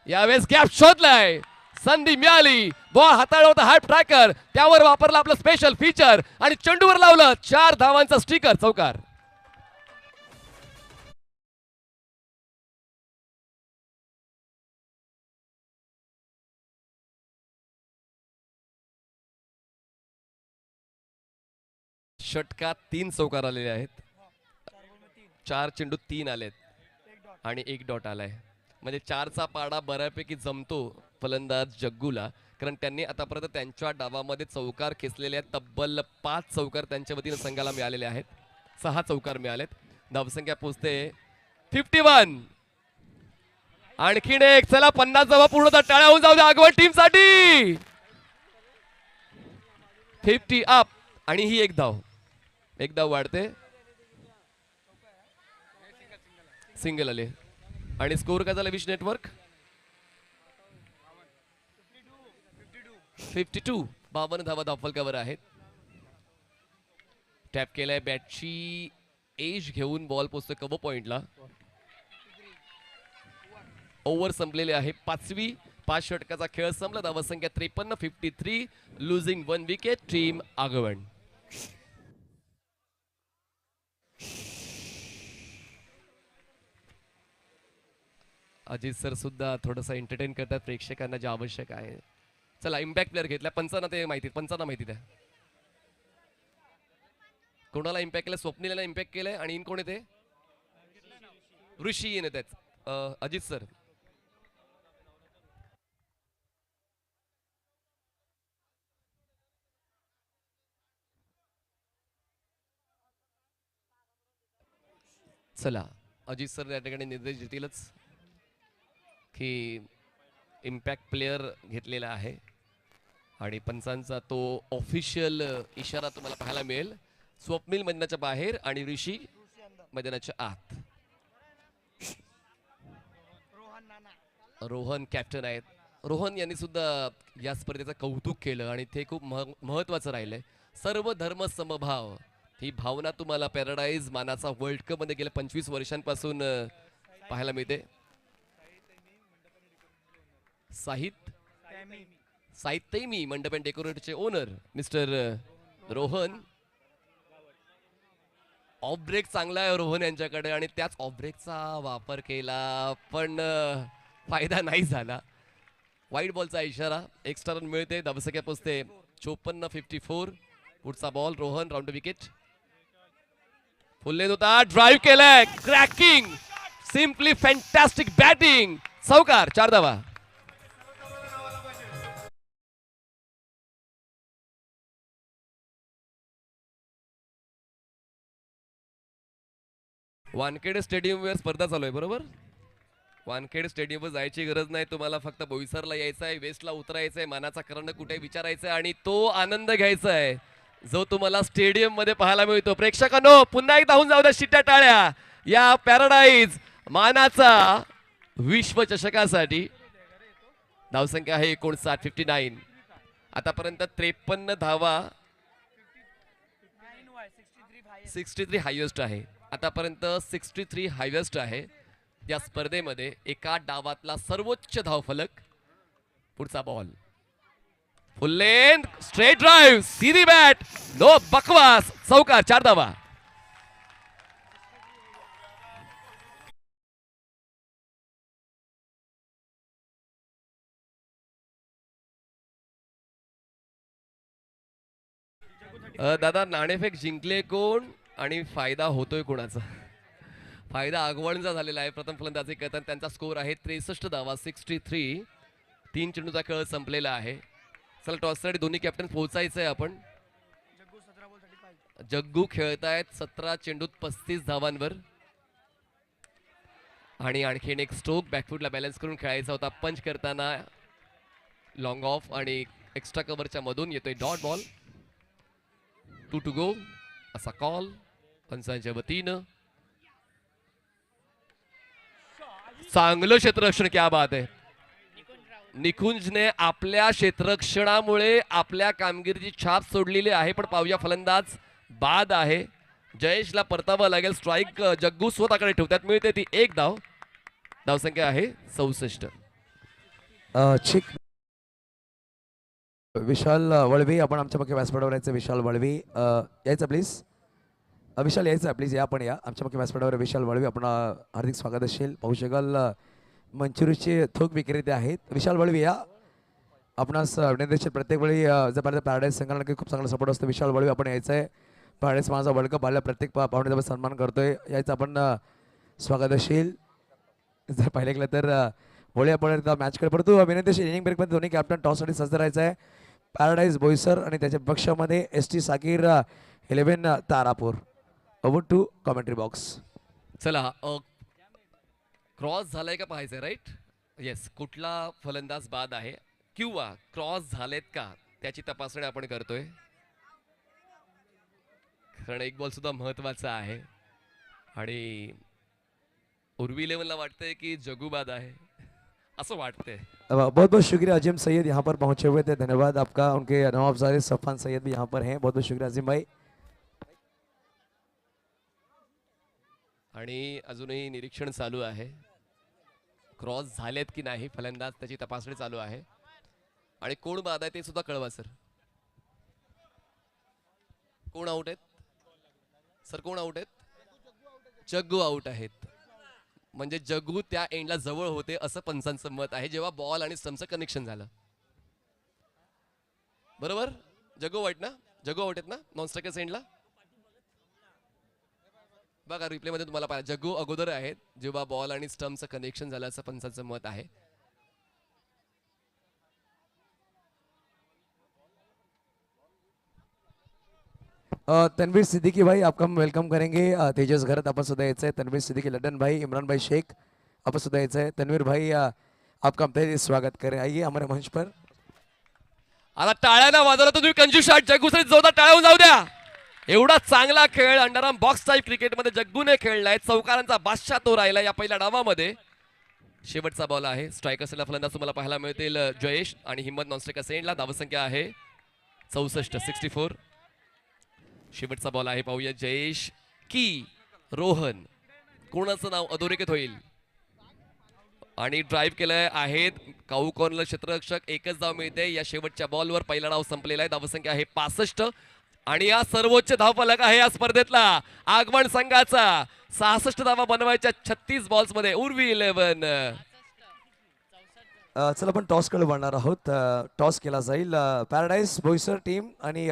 यावेळेस गॅप शोधलाय. संधी मिळाली. बॉल हाताळला होता हार्ट ट्रॅकर. त्यावर वापरला आपलं स्पेशल फीचर आणि चेंडूवर लावलं. 4 धावांचा स्टिकर. चौकार. षटकात 3 चौकार आलेले आहेत. 4 चेंडू 3 आलेत आणि 1 डॉट आलाय. म्हणजे 4चा पाडा बऱ्यापैकी जमतो फलंदाज जग्गूला. कारण त्यांनी आतापर्यंत त्यांच्या डावामध्ये चौकार खेचलेले आहेत. तब्बल 5 चौकार त्यांच्या वतीनं संघाला मिळालेले आहेत. 6 चौकार मिळालेत. धावसंख्या पोहोचते 51. आणखीन एक. चला 50 धावा पूर्ण. टाळ्या होऊन जाऊ द्या आगवण टीमसाठी. 50 अप आणि ही एक धाव वाढते. सिंगल आले आणि स्कोर काय झाला विश नेटवर्क 52. 52 धावा धावफलकावर आहेत. टॅप केलाय. बॅटची एज घेऊन बॉल पोहोचतोय कव्हर पॉइंटला. ओव्हर संपलेले आहे. 5वी. 5 षटकाचा खेळ संपला. धावसंख्या 53. 53. Losing 1 wicket. Team Aagwan. Ajit sir सुद्धा थोडंसं एंटरटेन करतात प्रेक्षकांना जे आवश्यक आहे. चला इम्पॅक्ट प्लेअर घेतला. पंचांना माहिती द्या. कोणाला इम्पॅक्ट केलं. स्वप्नीला इम्पॅक्ट केलंय आणि इन कोण येते. ऋषी इन येत आहेत. अजित सर. चला अजित सर या ठिकाणी निर्देश देतीलच की इम्पॅक्ट प्लेअर घेतलेला आहे आणि पंचांचा तो ऑफिशियल इशारा तुम्हाला पाहायला मिळेल. स्वप्नील मैदानाच्या बाहेर आणि ऋषी मैदानाच्या आत. रोहन कॅप्टन आहेत. रोहन यांनी सुद्धा या स्पर्धेचं कौतुक केलं आणि ते खूप महत्वाचं राहिलंय. सर्व धर्म समभाव ही भावना तुम्हाला पॅराडाईज मानाचा वर्ल्ड कप मध्ये गेल्या 25 वर्षांपासून पाहायला मिळते. साहित्य मंडप अँड डेकोरेटचे owner mister Rohan. Off break चांगला आहे रोहन यांच्याकडे आणि त्याच ऑफ ब्रेकचा वापर केला पण फायदा नाही झाला. वाईट बॉलचा इशारा. एक्स्ट्रा रन मिळते. धावसंख्या पोचते 54. 54. पुढचा ball Rohan. Round wicket. Full length होता, ड्राईव्ह केलाय, क्रॅकिंग, सिम्पली फॅन्टॅस्टिक बॅटिंग, चौकार, 4 धावा. वानखेडे स्टेडियमवर स्पर्धा चालू आहे बरोबर. वानखेडे स्टेडियमवर जायची गरज नाही तुम्हाला, फक्त बोईसरला यायचं आहे, वेस्टला उतरायचं आहे, मानाचा कर्ण कुठे विचारायचं आहे आणि तो आनंद घ्यायचा आहे जो तुम्हाला स्टेडियम मध्ये पाहायला मिळतो. प्रेक्षकांनो पुन्हा एकदा होऊन जाऊ द्या शिट्ट्या टाळ्या या पॅराडाईज मानाचा विश्वचषकासाठी. धावसंख्या आहे 59, 59. आतापर्यंत 53 धावा, 63 हायेस्ट आहे. आतापर्यंत 63 हायेस्ट आहे या स्पर्धेमध्ये. एका डावातला सर्वोच्च धावफलक. पुढचा ball, full length, straight drive, सीधी बॅट, नो बकवास, चौकार, 4 धावा. दादा नाणेफेक जिंकले कोण आणि फायदा होतोय कोणाचा? फायदा आगवणचा झालेला आहे. प्रथम फलंदाजी करताना त्यांचा स्कोर आहे 63 धावा, 63. 3 चेंडूचा खेळ संपलेला आहे. चला टॉससाठी दोन्ही कॅप्टन पोहोचायचं आहे आपण. जग्गू खेळतायत 17 चेंडूत 35 धावांवर आणि आणखीन एक स्ट्रोक बॅकफुटला बॅलन्स करून खेळायचा होता. पंच करताना लॉंग ऑफ आणि एक्स्ट्रा कव्हरच्या मधून येतोय डॉट बॉल. 2 to go असा कॉल पंचांच्या वतीनं. चांगलं क्षेत्ररक्षण, क्या बात आहे. निकुंजने आपल्या क्षेत्ररक्षणामुळे आपल्या कामगिरीची छाप सोडलेली आहे. पण पाहूया फलंदाज बाद आहे. जयेशला परतावं लागेल. स्ट्राईक जग्गू स्वतःकडे ठेवतात, मिळते ती 1 धाव. धावसंख्या आहे 64. विशाल वळवी आपण आमच्या मुख्य व्यासपीठावर यायचं. विशाल वळवी यायचं प्लीज. विशाल यायचं प्लीज, या आपण या आमच्या मुख्य व्यासपीठावर. विशाल वळवी आपण हार्दिक स्वागत असेल. पाहू शकाल मंचुरीचे थोक विक्रेते आहेत. विशाल वळवी या आपणास विनंती. प्रत्येक वेळी जर पॅराडाईज संघाला नक्की खूप चांगला सपोर्ट असतो. विशाल वळवी आपण यायचं आहे. पॅराडाईज माझा वर्ल्ड कप आल्या प्रत्येक पाहुण्याचा सन्मान करतोय. यायचं आपण स्वागत असेल. जर पाहिलं गेलं तर वळी आपण मॅचकडे पडतो. विनंती इनिंग ब्रेकमध्ये दोन्ही कॅप्टन टॉससाठी सज्ज राहायचं आहे. पॅराडाईज बोईसर आणि त्याच्या पक्षामध्ये ST साकीर 11 Tarapur. Over to commentary box. चला क्रॉस झालाय का पाहायचंय, राईट? येस. कुठला फलंदाज बाद आहे किंवा क्रॉस झालेत का त्याची तपासणी आपण करतोय. कारण एक बॉल सुद्धा महत्वाचा आहे आणि उर्वी 11ला वाटतंय की जग्गू बाद आहे असं वाटतंय. बहुत बहुत शुक्रिया अजीम सैयद यहाँ पर पहुंचे हुए थे. धन्यवाद आपका. उनके नवाब जाहिर सफान सैयद भी यहाँ पर हैं. बहुत बहुत शुक्रिया अजीम भाई. आणि अजूनही निरीक्षण चालू आहे. क्रॉस झालेत की नाही फलंदाज त्याची तपासणी चालू आहे. आणि कोण बाद आहे ते सुद्धा कळवा सर. कोण आउट आहेत सर? कोण आउट आहेत? जग्गू आउट आहेत. म्हणजे जग्गू त्या एंडला जवळ होते असं पंचांचं मत आहे जेव्हा बॉल आणि स्टंपचं कनेक्शन झालं. बरोबर? जग्गू आउट ना? जग्गू आउट आहेत ना नॉन स्ट्रायकर एंडला? बघा रिप्ले मध्ये तुम्हाला पाहिजे जग्गू अगोदर आहेत जेव्हा बॉल आणि स्टंपचं कनेक्शन झालं असं पंचांचं मत आहे. तनवीर सिद्दीकी भाई आपका हम वेलकम करेंगे. तेजस घरत आपण सुद्धा यायचं आहे. तनवीर सिद्दीकी, लड्डन भाई, इमरान भाई शेख आपण सुद्धा यायचं आहे. तनवीर भाई आपका हम स्वागत करें. आइए हमारे मंच पर. आता टाळ्याला वाजवला तर तुम्ही कंजू शॉट जग्गूसाठी जोरदार टाळ्या जाऊ द्या. एवढा चांगला खेळ अंडरआर्म बॉक्स टाईप क्रिकेटमध्ये जग्गूने खेळलाय. चौकारांचा बादशाह तो राहिला या पहिल्या डावामध्ये. शेवटचा बॉल आहे. स्ट्रायकर्सला फलंदाज तुम्हाला पाहायला मिळतील जयेश आणि हिम्मत नॉन स्ट्रायकर एंडला. धावसंख्या आहे 64, 64. शेवटचा बॉल आहे. पाहूया जयेश की रोहन कोणाचं नाव अधोरेखित होईल. आणि ड्राईव्ह केलंय आहेत काऊ कॉर्नर क्षेत्ररक्षक. एकच धाव मिळते या शेवटच्या बॉलवर. पहिला डाव संपलेला आहे. धावसंख्या आहे 65 आणि या सर्वोच्च धावफलक आहे या स्पर्धेतला आगमन संघाचा. 66 धावा बनवायच्या 36 बॉल्स मध्ये. उर्वी 11. चला आपण टॉस कडे वळणार आहोत. टॉस केला जाईल. पॅराडाईज बोईसर टीम आणि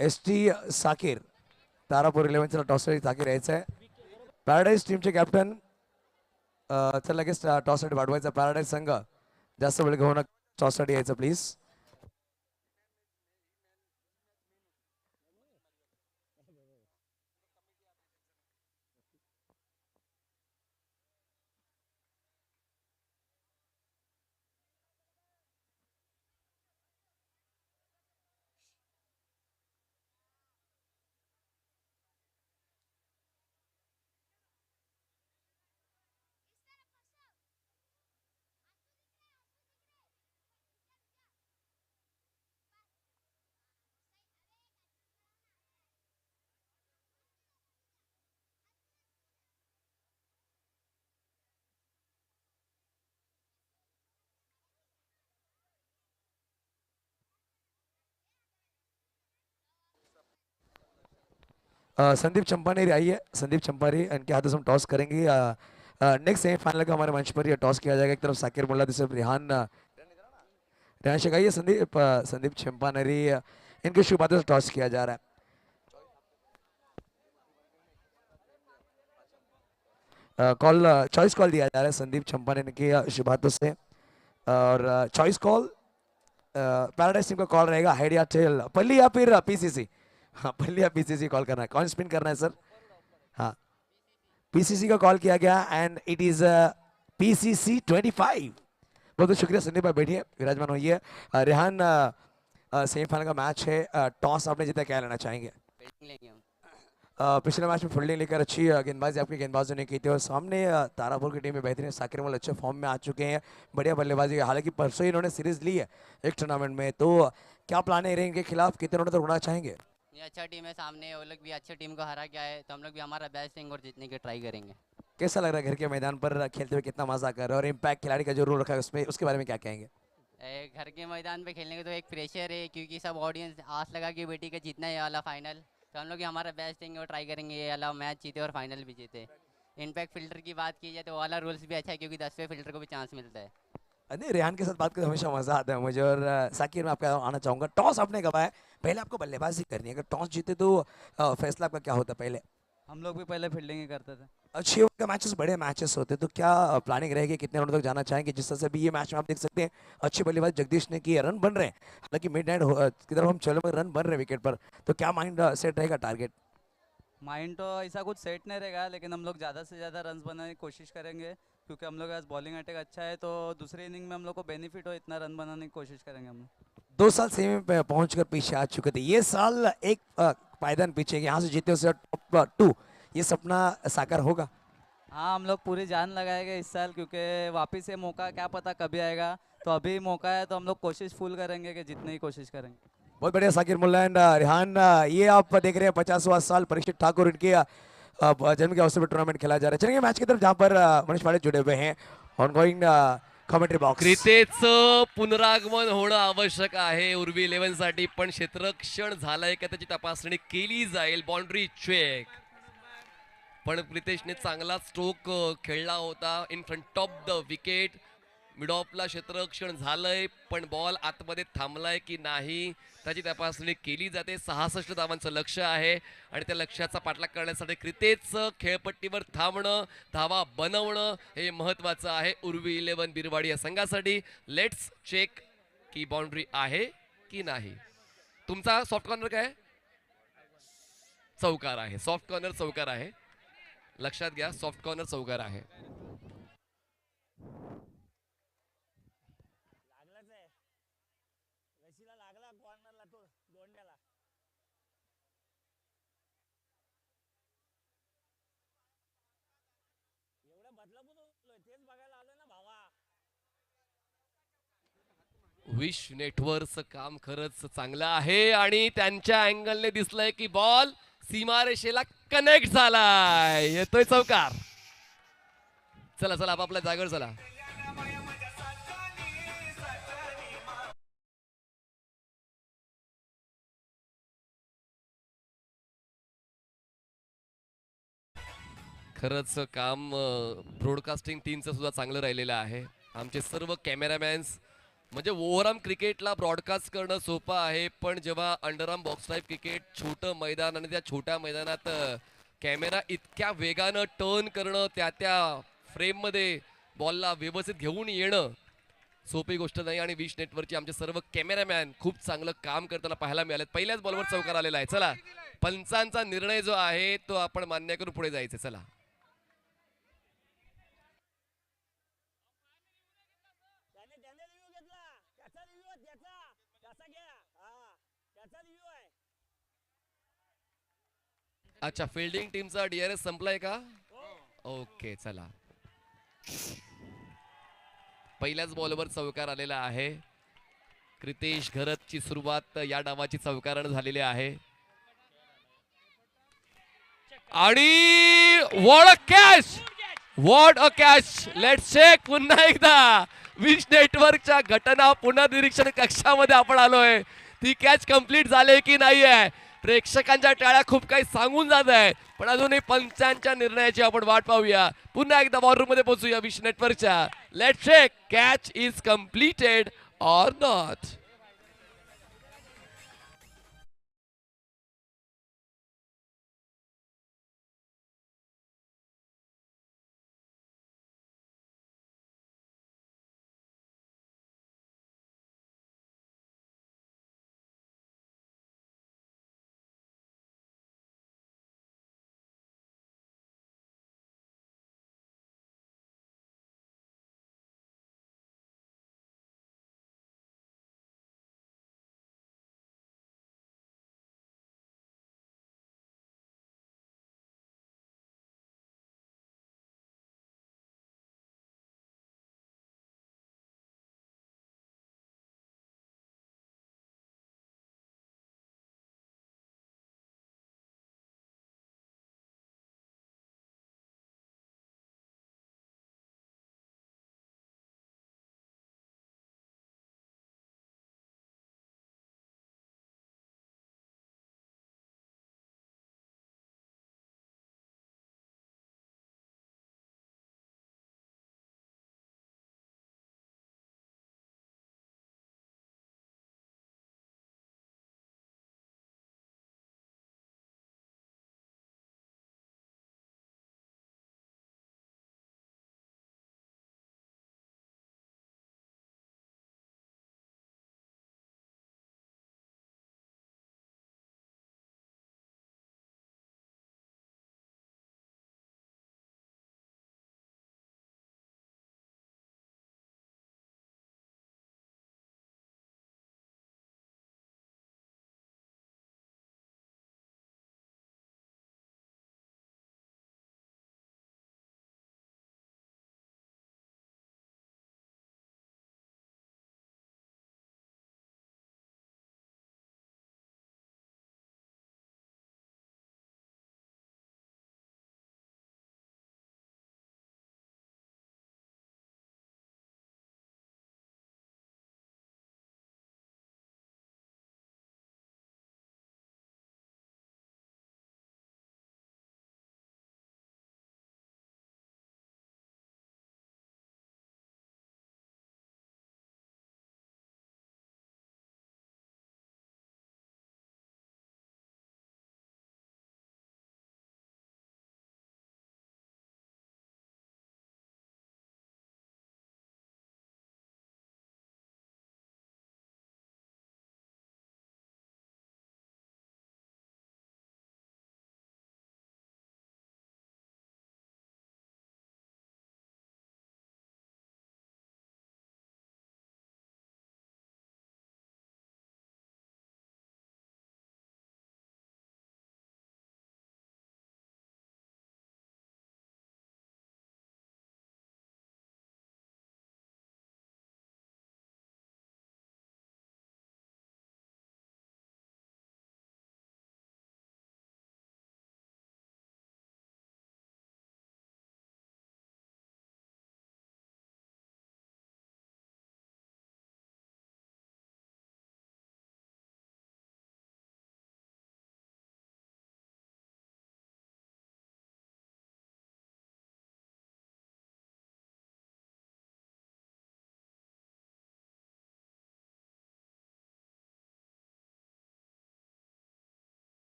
ST साकीर तारापूर 11 टॉससाठी जागी राहायचं आहे. पॅराडाईज टीमचे कॅप्टन चल लगेच टॉससाठी वाढवायचा. पॅराडाईज संघ जास्त वेळ घेऊन टॉससाठी यायचं प्लीज. संदीप चंपानेरी आइए. संदीप चंपारी इनके हाथों से हम टॉस करेंगे. नेक्स्ट सेमीफाइनल का हमारे मंच पर ये टॉस किया जाएगा. एक तरफ साकिर मुल्ला दूसरी तरफ रेहान शेख आइए. संदीप चंपानेरी इनके शुभ हाथों से टॉस किया जा रहा है. कॉल चॉइस कॉल दिया जा रहा है संदीप चंपानेरी के शुभ हाथों से. और चॉइस कॉल पैराडाइज टीम का कॉल रहेगा. हेड या टेल, पल्ली या फिर पीसीसी. हाँ, पल्ली या पीसीसी कॉल करना है. कौन स्पिन करना है सर? हाँ, पीसीसी का कॉल किया गया एंड इट इज पीसीसी 25. बहुत बहुत शुक्रिया संदीप भाई. बैठिए, विराजमान होइए. रेहान सेमीफाइनल का मैच है. टॉस आपने जीता, क्या लेना चाहेंगे? पिछले मैच में फील्डिंग लेकर अच्छी गेंदबाजी आपके गेंदबाजों ने की थी और सामने तारापुर की टीम में बेहतरीन साकिर मुल्ला अच्छे फॉर्म में आ चुके हैं. बढ़िया बल्लेबाजी. हालांकि परसों ही इन्होंने सीरीज ली है एक टूर्नामेंट में. तो क्या प्लान है इनके खिलाफ, कितने रनों तक उड़ना चाहेंगे? ये अच्छा टीम है सामने, वो लोग भी अच्छी टीम को हरा क्या है, तो हम लोग भी हमारा बेस्ट देंगे और जीतने की ट्राई करेंगे. कैसा लग रहा है घर के मैदान पर खेलते हुए, कितना मजा कर रहे हैं और इम्पैक्ट खिलाड़ी का जो रोल रखा है उसमें, उसके बारे में क्या कहेंगे? घर के मैदान पे खेलने का तो एक प्रेशर है, क्योंकि सब ऑडियंस आस लगा कि बेटी का जीतना है ये वाला फाइनल. तो हम लोग भी हमारा बेस्ट देंगे और ट्राई करेंगे ये वाला मैच जीते और फाइनल भी जीते. इनपैक्ट फिल्टर की बात की जाए तो वाला रूल्स भी अच्छा है, क्योंकि 10वें फिल्टर को भी चांस मिलता है. नहीं, रेहान के साथ बात करके हमेशा मजा आता है मुझे. और साकिर, मैं आपका आना चाहूंगा. टॉस आपने गवाया, पहले आपको बल्लेबाजी करनी है. अगर टॉस जीते तो फैसला आपका क्या होता है? पहले हम लोग भी पहले फील्डिंग ही करते थे. अच्छे ओवर के मैचेस, बड़े मैचेस होते हैं, तो क्या प्लानिंग रहेगी, कितने रनों तक जाना चाहेंगे? जिस तरह से भी ये मैच में आप देख सकते हैं अच्छी बल्लेबाजी जगदीश ने की है, रन बन रहे हैं. हालांकि मिड नाइट की तरफ हम चलो, मगर रन बन रहे हैं विकेट पर. तो क्या माइंड सेट रहेगा, टारगेट? माइंड तो ऐसा कुछ सेट नहीं रहेगा, लेकिन हम लोग ज़्यादा से ज़्यादा रन बनाने की कोशिश करेंगे, क्योंकि हम लोग आज बॉलिंग अटैक अच्छा है. तो दूसरी इनिंग में हम लोग को बेनिफिट हो, इतना रन बनाने की कोशिश करेंगे हम लोग. 2 साल सेमी में पहुंचकर पीछे आ चुके थे. ये साल एक पायदान पीछे, यहाँ से जीते उससे टॉप 2, ये सपना साकार होगा? हाँ, हम लोग पूरी जान लगाएंगे इस साल, क्योंकि वापस ये मौका क्या पता कभी आएगा. तो अभी मौका है, तो हम लोग कोशिश फुल करेंगे कि जितने ही कोशिश करेंगे. बहुत बढ़िया साकिर मुल्ला एंड रेहान. ये आप देख रहे हैं 50वां साल परीक्षित ठाकुर, इनके जन्म के अवसर पर टूर्नामेंट खेला जा रहा है. चलेंगे मैच की तरफ, जहां पर मनीष पांडे जुड़े हुए हैं. Ongoing commentary box. क्रितेचं पुनरागमन होणं आवश्यक आहे उर्वी 11 साठी, पण क्षेत्ररक्षण झालंय का त्याची तपासणी केली जाईल. बाउंड्री चेक, पण प्रितेशने चांगला स्ट्रोक खेळला होता in front of the wicket. Mid ऑफला क्षेत्ररक्षण झालंय, पण बॉल आतमध्ये थांबलाय की नाही त्याची तपासणी केली जाते. 66 धावांचं लक्ष आहे आणि त्या लक्ष्याचा पाठलाग करण्यासाठी क्रितेचं खेळपट्टीवर थांबणं, धावा बनवणं हे महत्त्वाचं आहे उर्वी 11 बिरवाडी या संघासाठी. लेट्स चेक की बाउंड्री आहे की नाही. तुमचा सॉफ्ट कॉर्नर काय? चौकार आहे. सॉफ्ट कॉर्नर चौकार आहे, लक्षात घ्या. सॉफ्ट कॉर्नर चौकार आहे. विश नेटवर्कचं काम खरंच चांगलं आहे आणि त्यांच्या अँगलने दिसलंय की बॉल सीमारेषेला कनेक्ट झालाय. येतोय चौकार. चला चला, आपापल्या जागेवर चला. खरंच काम ब्रॉडकास्टिंग टीमचं सुद्धा चांगलं राहिलेलं आहे. आमचे सर्व कॅमेरामॅन्स म्हणजे ओव्हरआर्म क्रिकेटला ब्रॉडकास्ट करणं सोपं आहे, पण जेव्हा अंडरआर्म बॉक्स टाईप क्रिकेट छोटं मैदान आणि त्या छोट्या मैदानात कॅमेरा इतक्या वेगानं टर्न करणं, त्या फ्रेममध्ये बॉलला व्यवस्थित घेऊन येणं सोपी गोष्ट नाही. आणि विश नेटवर्कचे आमचे सर्व कॅमेरामॅन खूप चांगलं काम करताना पाहायला मिळालेत. पहिल्याच बॉलवर चौकार आलेला आहे. चला, पंचांचा निर्णय जो आहे तो आपण मान्य करून पुढे जायचे. चला, अच्छा, फिल्डिंग टीमचा DRS संपलाय का? ओके, चला. पहिल्याच बॉलवर चौकार आलेला आहे. क्रितेश घरतची सुरुवात या डावाची चौकारानं झालेली आहे. आणि what a catch, what a catch. Let's check पुन्हा एकदा. विश नेटवर्कच्या घटना पुनर्निरीक्षण कक्षामध्ये आपण आलोय. ती कॅच कंप्लीट झाली की नाहीये? प्रेक्षकांच्या टाळ्या खूप काही सांगून जात आहे, पण अजूनही पंचांच्या निर्णयाची आपण वाट पाहूया. पुन्हा एकदा वॉर मध्ये पोहोचूया विश नेटवर्कच्या. Let's check, catch is completed or not.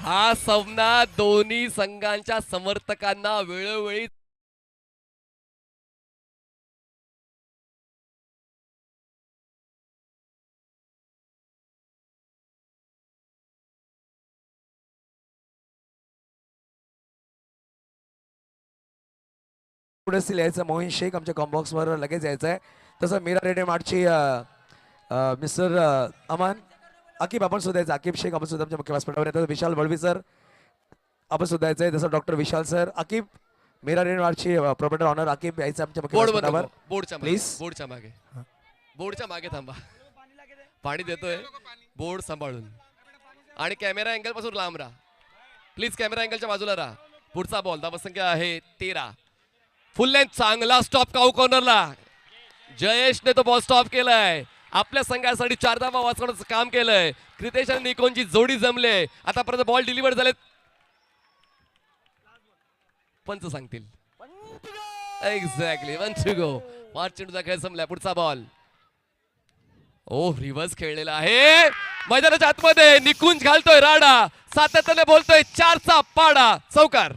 हा सामना दोन्ही संघांच्या समर्थकांना वेळोवेळी पुढे यायचं मोहीन शेख आमच्या कॉम्बॉक्सवर लगेच यायचं आहे. तसं मीरा रेडे मार्टची मिस्टर अमान आकिब आपण सुद्धा यायचं. आकिब शेख आपण सुद्धा आमच्या मुख्य व्यासपीठावर येतात. विशाल बळवी सर आपण सुद्धा यायचं आहे. जसं डॉक्टर विशाल सर. आकिब मीरा रेडे मार्टची प्रोप्रायटर ऑनर आकिब यायचं आमच्या मुख्य बोर्ड व्यासपीठावर. बोर्डच्या Please. बोर्डच्या मागे बोर्डच्या मागे थांबा. पाणी देतोय. बोर्ड सांभाळून आणि कॅमेरा अँगल पासून लांब राहा प्लीज. कॅमेरा अँगलच्या बाजूला राहा. पुढचा बॉल धावसंख्या आहे 13. फुल लेंथ चांगला स्टॉप काऊ कॉर्नरला. जयेशने तो बॉल स्टॉप केलाय. आपल्या संघासाठी 4 धावा वाचवण्याचं काम केलंय. क्रितेश आणि निकोनची जोडी जमले. आतापर्यंत बॉल डिलिव्हर झाले. पंच सांगतील. Exactly 1 to go. 5 चेंडूचा खेळ संपला. पुढचा बॉल ओ रिव्हर्स खेळलेला आहे. मैदानाच्या आतमध्ये निकुंज घालतोय राडा. सातत्याने बोलतोय 4चा पाडा. चौकार.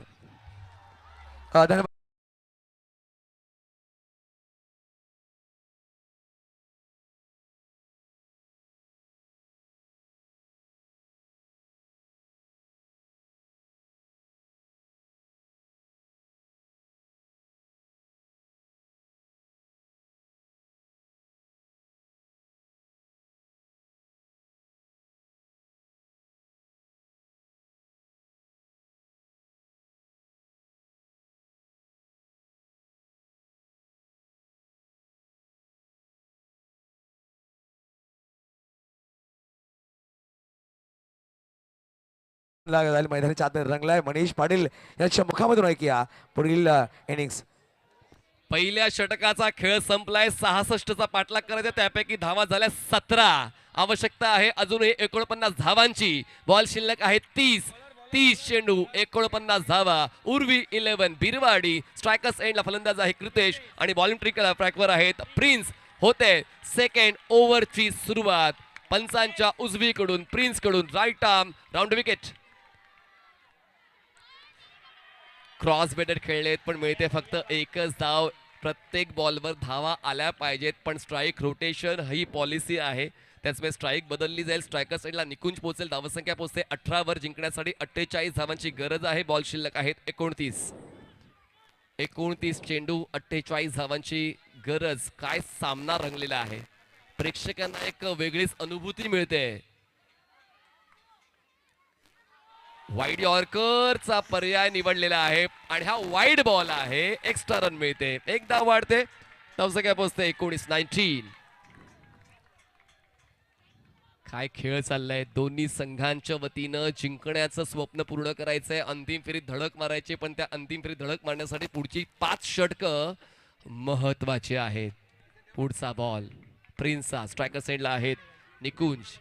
धन्यवाद. मैदानाच्या आत रंगलाय. मनीष पाटील यांच्या मुखामधून ऐकूया पुढील इनिंग्स. पहिल्या षटकाचा खेळ संपलाय. 66चा पाठलाग करायचा. त्यापैकी धावा झाल्या 17. आवश्यकता आहे अजूनही 49 धावांची. बॉल शिल्लक आहे 30 चेंडू 49 धावा. उर्वी 11 बिरवाडी. स्ट्रायकर्स एंडला फलंदाज आहे कृतेश आणि बॉलिंग ट्रॅकवर आहेत प्रिन्स. होते सेकंड ओव्हरची सुरुवात. पंचांच्या उजवीकडून प्रिन्स कडून right arm round wicket. Cross batted खेळलेत पण मिळते फक्त एकच धाव. प्रत्येक बॉलवर धावा आल्या पाहिजेत पण स्ट्राईक रोटेशन ही पॉलिसी आहे. त्याचमुळे स्ट्राईक बदलली जाईल. स्ट्रायकर साईडला निकुंज पोहोचेल. धावसंख्या पोहोचते 18 वर. जिंकण्यासाठी 48 धावांची गरज आहे. बॉल शिल्लक आहेत 29 चेंडू 48 धावांची गरज. काय सामना रंगलेला आहे. प्रेक्षकांना एक वेगळीच अनुभूती मिळते. वाईड यॉर्करचा पर्याय निवडलेला आहे आणि हा वाईड बॉल आहे. एक्स्ट्रा रन मिळते. एक धाव वाढते. धावसंख्या पोहोचते 19. काय खेळ चाललाय. दोन्ही संघांच्या वतीनं जिंकण्याचं स्वप्न पूर्ण करायचंय. अंतिम फेरीत धडक मारायची पण त्या अंतिम फेरीत धडक मारण्यासाठी पुढची 5 षटकं महत्वाची आहेत. पुढचा बॉल प्रिन्सचा. स्ट्रायकर साईडला आहेत निकुंज.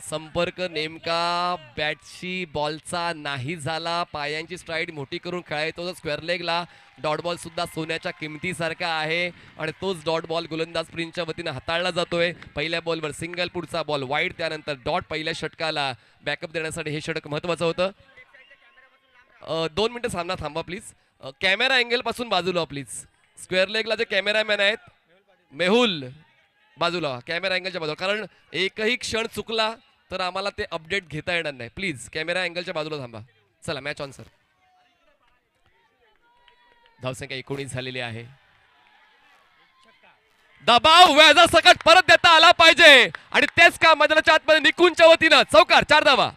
संपर्क नेमका बॅटशी बॉलचा नाही झाला. पायांची स्ट्राईड मोठी करून खेळायचो. स्क्वेअर लेगला डॉट बॉल सुद्धा सोन्याच्या किमतीसारखा आहे आणि तोच डॉट बॉल गोलंदाज प्रिन्सच्या वतीनं हाताळला जातोय. पहिल्या बॉलवर सिंगल. पुढचा बॉल वाईड. त्यानंतर डॉट. पहिल्या षटकाला बॅकअप देण्यासाठी हे षटक महत्वाचं होतं. 2 मिनिटं सामना थांबा प्लीज. कॅमेरा अँगल पासून बाजूला प्लीज. स्क्वेअर लेगला जे कॅमेरामॅन आहेत मेहुल बाजूला. कॅमेरा अँगलच्या बाजूला. कारण एकही क्षण चुकला तर आम्हाला ते अपडेट घेता येणार नाही. प्लीज कॅमेरा अँगलच्या बाजूला थांबा. चला मॅच ऑन सर. धावसंख्या 19 झालेली आहे. दबाव व्याजासकट परत देता आला पाहिजे आणि तेच काम मैदानाच्या आतमध्ये निकुंजच्या वतीनं. चौकार. 4 धावा.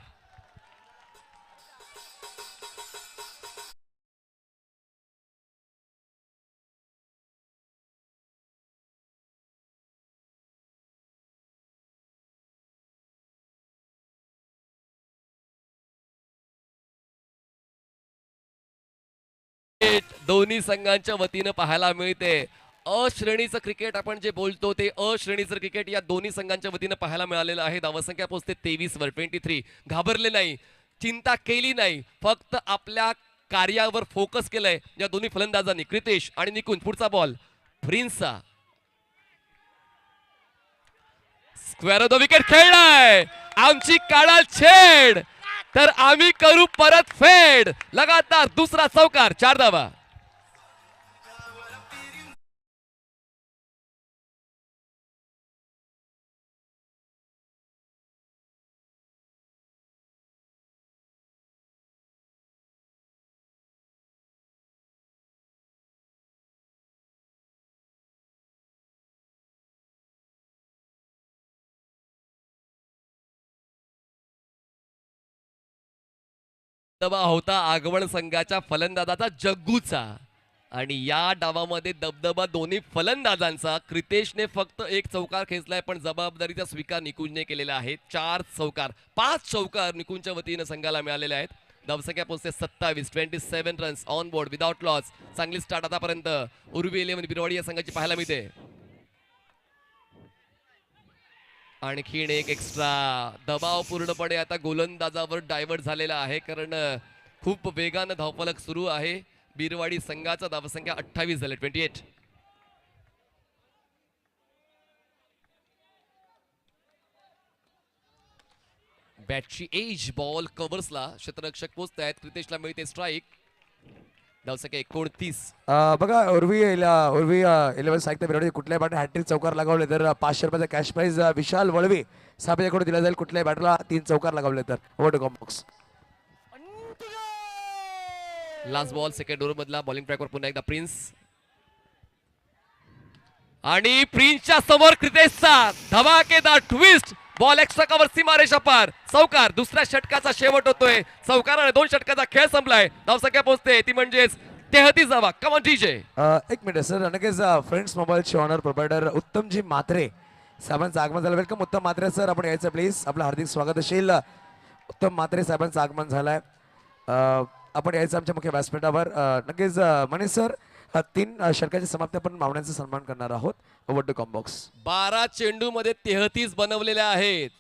दोन्ही संघांच्या वतीनं पाहायला मिळते. अ श्रेणीचं क्रिकेट आपण जे बोलतो ते अ श्रेणीचं क्रिकेट या दोन्ही संघांच्या वतीनं पाहायला मिळालेलं आहे. धावसंख्या पोहोचते 23 वर. 23. घाबरले नाही. चिंता केली नाही. फक्त आपल्या कार्यावर फोकस केलंय या दोन्ही फलंदाजांनी. क्रितेश आणि निकुंज. पुढचा बॉल प्रिन्सचा. स्क्वेअर ऑफ द विकेट खेळलाय. आमची काढाल छेड तर आम्ही करू परत फेड. लगातार दुसरा चौकार, 4 धावा. दबदबा होता आगवण संघाच्या फलंदाजाचा जग्गूचा आणि या डावामध्ये दबदबा दोन्ही फलंदाजांचा. क्रितेशने फक्त एक चौकार खेचलाय पण जबाबदारीचा स्वीकार निकुंजने केलेला आहे. 4 चौकार 5 चौकार निकुंजच्या वतीनं संघाला मिळालेले आहेत. धावसंख्या पोहोचते 27, 27 runs on board without loss. चांगली स्टार्ट आतापर्यंत उर्वी 11 बिरवाडी या संघाची पाहायला मिळते. आणखीन एक एक्स्ट्रा दबाव पूर्णपणे आता गोलंदाजावर डायव्हर्ट झालेला आहे कारण खूप वेगानं धावफलक सुरू आहे. बिरवाडी संघाचा धावसंख्या 28 झाले, 28. बॅटची एज बॉल कव्हर्सला क्षेत्ररक्षक पोहोचत आहेत. क्रितेशला मिळते स्ट्राईक. धावसंख्या 29. बघा उर्वी 11 साहित्य बिरवाडी कुठल्याही बॅटर हॅट्रिक चौकार लगावले तर 500 रुपयाचा कॅश प्राइज विशाल वळवे साहेबांकडून दिला जाईल. कुठल्याही बॅटरला 3 चौकार लगावले तर. Over to comm box. Last ball second over मधला. बॉलिंग ट्रॅकवर पुन्हा एकदा प्रिन्स आणि प्रिन्सच्या समोर क्रितेशचा धमाकेदार ट्विस्ट. बॉल एक्स्ट्रा कव्हर सीमारेषा पार. चौकार. दुसऱ्या षटकाचा शेवट होतोय. चौकाराने 2 षटकाचा खेळ संपलाय. धावसंख्या पोहोचते ती म्हणजेच 33 धावा. Come on DJ. एक मिनिट सर. नक्कीच फ्रेंड्स मोबाईलचे ऑनर प्रोप्रायटर उत्तमजी म्हात्रे साहेबांचं आगमन झालं. वेलकम उत्तम म्हात्रे सर, आपण यायचं प्लीज. आपलं हार्दिक स्वागत असेल. उत्तम म्हात्रे साहेबांचं आगमन झालंय. आपण यायचं आमच्या मुख्य व्यासपीठावर. नक्कीच मनीष सर 3 षटकाची समाप्ती आपण मावण्यांचा सन्मान करणार आहोत. Over to combox. 12 चेंडू मध्ये 33 बनवलेल्या आहेत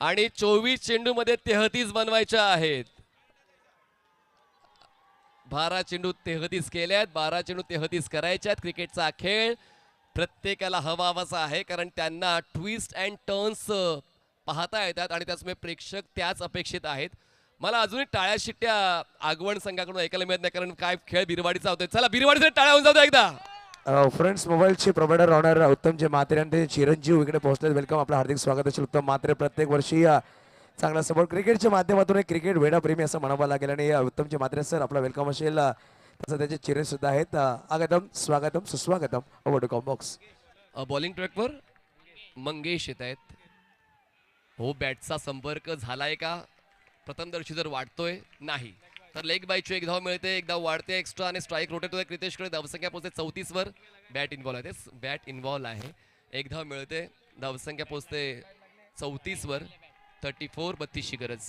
आणि 24 चेंडू मध्ये 33 बनवायच्या आहेत. 12 चेंडू 33 केल्यात. 12 चेंडू 33 करायच्यात. क्रिकेटचा खेळ प्रत्येकाला हवाहवासा आहे कारण त्यांना ट्विस्ट अँड टर्न्स पाहता येतात आणि त्याचमुळे प्रेक्षक त्याच अपेक्षित आहेत. मला अजूनही टाळ्या शिट्ट्या आगवण संघाकडून ऐकायला मिळत नाही कारण काय खेळ बिरवाडीचा होतोय. चला बिरवाडीचा टाळ्या होऊन जातो एकदा. फ्रेंड्स मोबाईलचे प्रोव्हायडर ऑनर उत्तमजी म्हात्रे आणि ते चिरंजीव इकडे पोहोचले. वेलकम. आपलं हार्दिक स्वागत असेल. उत्तम म्हात्रे प्रत्येक वर्षी चांगला सपोर्ट क्रिकेटच्या माध्यमातून एक क्रिकेट वेडा प्रेमी असं म्हणावं लागेल आणि उत्तमजी म्हात्रे सर आपला वेलकम असेल. तसं त्याचे चिरे सुद्धा आहेत. आगतम स्वागतम सुस्वागतम. Over to combox. बॉलिंग ट्रॅकवर मंगेश येत आहेत. हो बॅटचा संपर्क झालाय का प्रथमदर्शी जर वाटतोय नाही तर लेग बायची एक धाव मिळते. एक धाव वाढते एक्स्ट्रा आणि स्ट्राईक रोटेट होते क्रितेशकडे. धावसंख्या पोहोचते 34 वर. बॅट इन्व्हॉल्व आहे. बॅट इन्व्हॉल्व आहे. एक धाव मिळते. धावसंख्या पोहोचते 34 वर. 34 32ची गरज.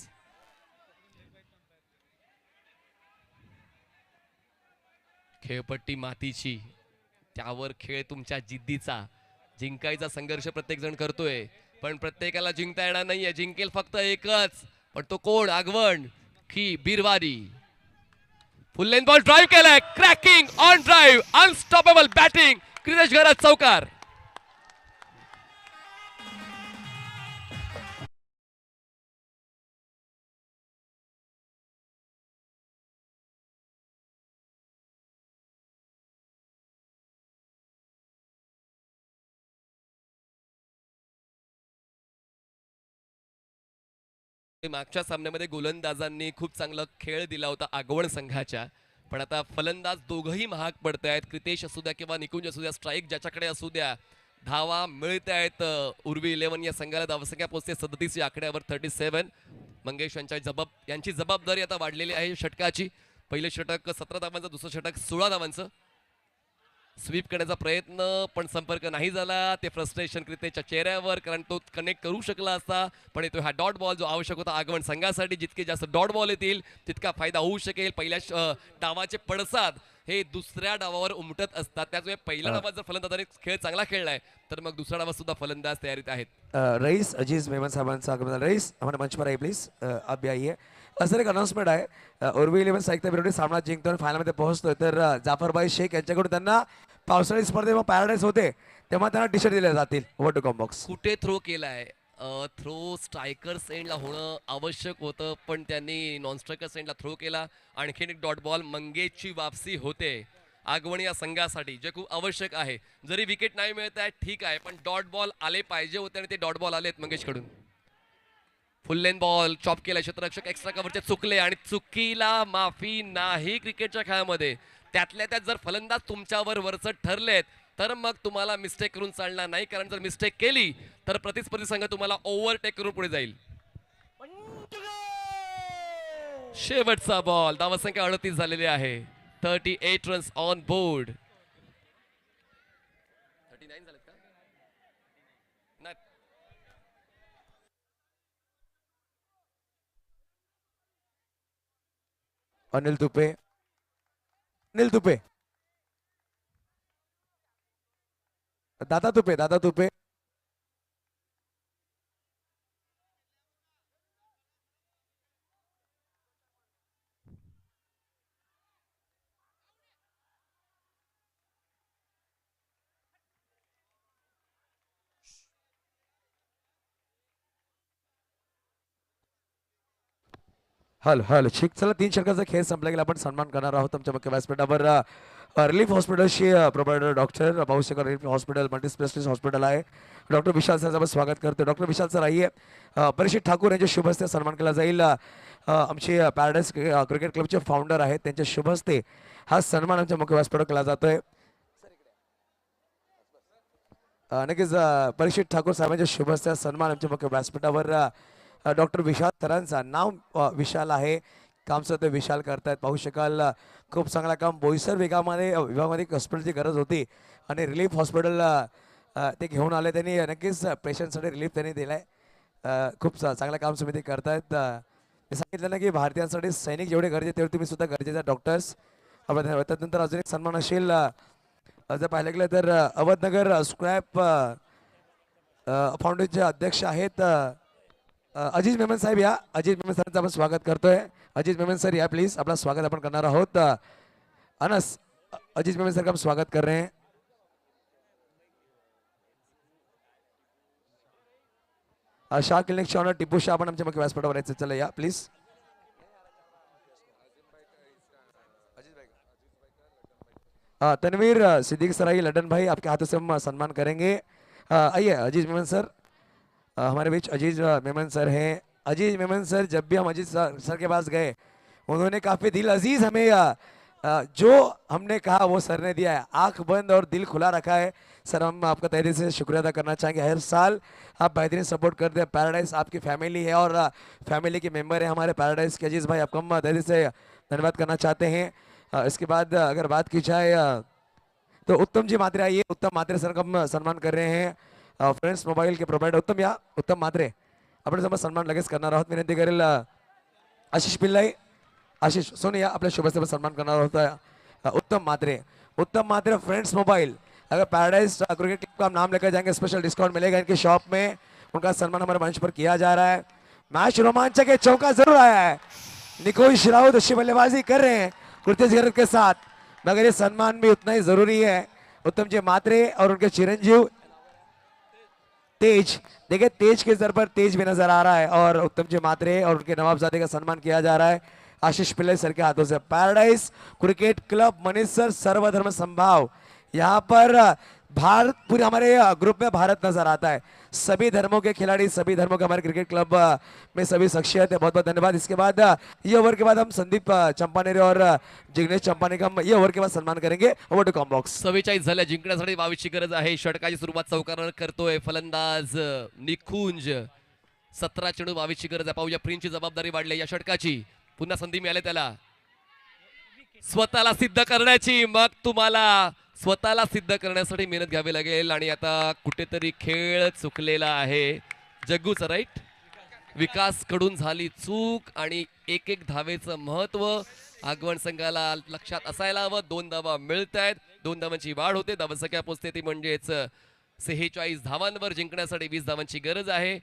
खेळपट्टी मातीची त्यावर खेळ तुमच्या जिद्दीचा. जिंकायचा संघर्ष प्रत्येक जण करतोय पण प्रत्येकाला जिंकता येणार नाहीये. जिंकेल फक्त एकच पण तो कोण? आगवण की Birwadi. Full length ball drive केलाय. Cracking on drive. Unstoppable batting. Kritesh Gharat चौकार. मागच्या सामन्यामध्ये गोलंदाजांनी खूप चांगला खेळ दिला होता आगवण संघाच्या पण आता फलंदाज दोघंही महाग पडत आहेत. क्रितेश असू द्या किंवा निकुंज असू द्या. स्ट्राईक ज्याच्याकडे असू द्या धावा मिळत आहेत. उर्वी 11 या संघाला धावसंख्या पोहोचते 37 या आकड्यावर. 37. मंगेश यांची जबाबदारी आता वाढलेली आहे षटकाची. पहिले षटक 17 धावांचं. दुसरं षटक 16 धावांचं. स्वीप करण्याचा प्रयत्न पण संपर्क नाही झाला. ते फ्रस्ट्रेशन क्रितेशच्या चेहऱ्यावर कारण तो कनेक्ट करू शकला असता पण तो हा डॉट बॉल जो आवश्यक होता आगवण संघासाठी. जितके जास्त डॉट बॉल येतील तितका फायदा होऊ शकेल. पहिल्या डावाचे पडसाद हे दुसऱ्या डावावर उमटत असतात. त्यामुळे पहिल्या डावात जर फलंदाजाने खेळ चांगला खेळलाय तर मग दुसरा डावात सुद्धा फलंदाज तयारीत आहेत. रईस अजीज मेमन साहेबांचं आगमन. रईस हमारे मंच पर आइए प्लीज. आप भी आइए. सर एक अनाउन्समेंट आहे. उर्वी 11 साहित्य बिरवडी सामना जिंकतो आणि फायनलमध्ये पोहोचतोय तर जाफरबाई शेख यांच्याकडून त्यांना पावसाळी स्पर्धेत पॅराडाईज होते तेव्हा त्यांना टी शर्ट दिले जातील. Over to comm box. कुठे थ्रो केलाय थ्रो स्ट्रायकर सेंडला होणं आवश्यक होतं, पण त्यांनी नॉन स्ट्रायकर सेंडला थ्रो केला. आणखीन एक डॉट बॉल, मंगेशची वापसी होते आगवण या संघासाठी, जे खूप आवश्यक आहे. जरी विकेट नाही मिळत आहे ठीक आहे, पण डॉट बॉल आले पाहिजे होते आणि ते डॉट बॉल आलेत मंगेशकडून. फुल लेन बॉल चॉप केला, क्षेत्ररक्षक एक्स्ट्रा कव्हरचे चुकले आणि चुकीला माफी नाही क्रिकेटच्या खेळामध्ये. त्यातल्या त्यात जर फलंदाज तुमच्यावर वरचढ ठरलेत तर मग तुम्हाला मिस्टेक करून चालणार नाही, कारण जर मिस्टेक केली तर प्रतिस्पर्धी संघ तुम्हाला ओव्हरटेक करून पुढे जाईल. शेवटचा बॉल, धावसंख्या 38 झालेली आहे. 38 रन्स ऑन बोर्ड. 39 झालेत का? नाही. अनिल तुपे, दादा तुपे. हॅलो ठीक. चला 3 षटकाचा खेळ संपला गेला. आपण सन्मान करणार आहोत आमच्या मुख्य व्यासपीठावर रिलीफ हॉस्पिटलशी प्रोव्हायडर डॉक्टर भाऊ Shekhar relief hospital multispecialist hospital आहे. डॉक्टर विशाल सर आपण स्वागत करतो. डॉक्टर विशाल सर आइए. परीक्षित ठाकूर यांच्या शुभ हस्ते सन्मान केला जाईल. आमचे पॅराडाईज क्रिकेट क्लबचे फाउंडर आहेत, त्यांच्या शुभ हस्ते हा सन्मान आमच्या मुख्य व्यासपीठावर केला जातोय. नक्कीच परीक्षित ठाकूर साहेबांच्या शुभ हस्ते सन्मान आमच्या मुख्य व्यासपीठावर डॉक्टर विशाल सरांचा नाव विशाल आहे, काम सुद्धा विशाल करतायत. पाहू शकाल खूप चांगला काम. बोईसर विभागामध्ये एक हॉस्पिटलची गरज होती आणि रिलीफ हॉस्पिटल ते घेऊन आले. त्यांनी नक्कीच पेशंटसाठी रिलीफ त्यांनी दिलाय. खूप चांगलं काम तुम्ही ते करतायत. मी सांगितलं ना की भारतीयांसाठी सैनिक जेवढे गरजेचे तेवढे तुम्ही सुद्धा गरजेचे डॉक्टर्स. त्यानंतर अजून एक सन्मान असेल, जर पाहिलं गेलं तर अहमदनगर स्क्रॅप फाउंडेशनचे अध्यक्ष आहेत अजीज मेमन साहेब. या अजीज मेमन सरांचं आपण स्वागत करतोय. अजीज मेमन सर या प्लीज, आपला स्वागत आपण करणार आहोत. अनस अजीज मेमन सर का हम स्वागत कर रहे हैं. शाह क्लिनिकचे ऑनर टिपू शाह आपण आमच्या मुख्य व्यासपीठावर यायचं. चला या प्लीज. तनवीर सिद्दीक सराई लडन भाई, आपके हाथों से हम सम्मान करेंगे. आइए अजीज मेमन सर, हमारे बीच अजीज मेमन सर हैं. अजीज मेमन सर, जब भी हम अजीज सर के पास गए उन्होंने काफ़ी दिल अजीज हमें जो हमने कहा वो सर ने दिया है. आंख बंद और दिल खुला रखा है. सर हम आपका तहे दिल से शुक्रिया अदा करना चाहेंगे. हर साल आप बेहतरीन सपोर्ट करते हैं. पैराडाइज आपकी फैमिली है और फैमिली के मेंबर है हमारे पैराडाइज के. अजीज भाई आपको हम तहे दिल से धन्यवाद करना चाहते हैं. इसके बाद अगर बात की जाए तो उत्तम जी मात्रे आइए. उत्तम मात्रे सर का हम सम्मान कर रहे हैं. फ्रेंड्स मोबाईल के प्रोव्हायडर उत्तम मात्रे आपण समज सन्मान लगेच करणार आहोत. विनंती करेल आशिष पिल्लाई, आशिष सोनिया आपल्या शुभ हस्ते सन्मान करणार होता उत्तम मात्रे फ्रेंड्स मोबाइल. अगर पैराडाइज क्रिकेट क्लब का हम नाम लेकर जाएंगे स्पेशल डिस्काउंट मिलेगा इनके शॉप में. उनका सन्मान हमारे मंच पर किया जा रहा है. मैच रोमांचक है, चौका जरूर आया है. निकोश राउत अच्छी बल्लेबाजी कर रहे हैं गुरतेज गरज के साथ, मगर ये सम्मान भी उतना ही जरूरी है. उत्तम जी मात्रे और उनके चिरंजीव तेज, देखिए तेज के सर पर तेज भी नजर आ रहा है और उत्तम जी मात्रे और उनके नवाबजादे का सम्मान किया जा रहा है आशीष पिल्ले सर के हाथों से. Paradise cricket club Manish sir सर्वधर्म संभाव. यहाँ पर भारत पूरे हमारे ग्रुप में भारत नजर आता है. सभी धर्मों के खिलाड़ी, सभी धर्मों के हमारे क्रिकेट क्लब में सभी शख्सियत है. बहुत बहुत धन्यवाद. इसके बाद ये ओवर के बाद हम संदीप चंपानेरे और जिग्नेश चंपाने का हम ये ओवर के बाद सम्मान करेंगे. Over to combox. 44 झाल्या, जिंकण्यासाठी 22ची गरज आहे. षटकाची सुरुवात चौकारानं करतोय फलंदाज निकुंज. 17 चेंडू 22ची गरज आहे. पाहूया प्रिन्सची जबाबदारी वाढली या षटकाची. पुन्हा संधी मिळाली त्याला स्वतःला सिद्ध करण्याची. मग तुम्हाला स्वतःला सिद्ध करण्यासाठी मेहनत घ्यावी लागेल आणि आता कुठेतरी खेळ चुकलेला आहे जग्गूचा. राईट, विकास कडून झाली चूक आणि एक एक धावेचं महत्व आगवण संघाला लक्षात असायला हवं. 2 धावा मिळत आहेत, 2 धावांची वाढ होते. धावसंख्या पोहोचते ती म्हणजेच 46 धावांवर. जिंकण्यासाठी 20 धावांची गरज आहे.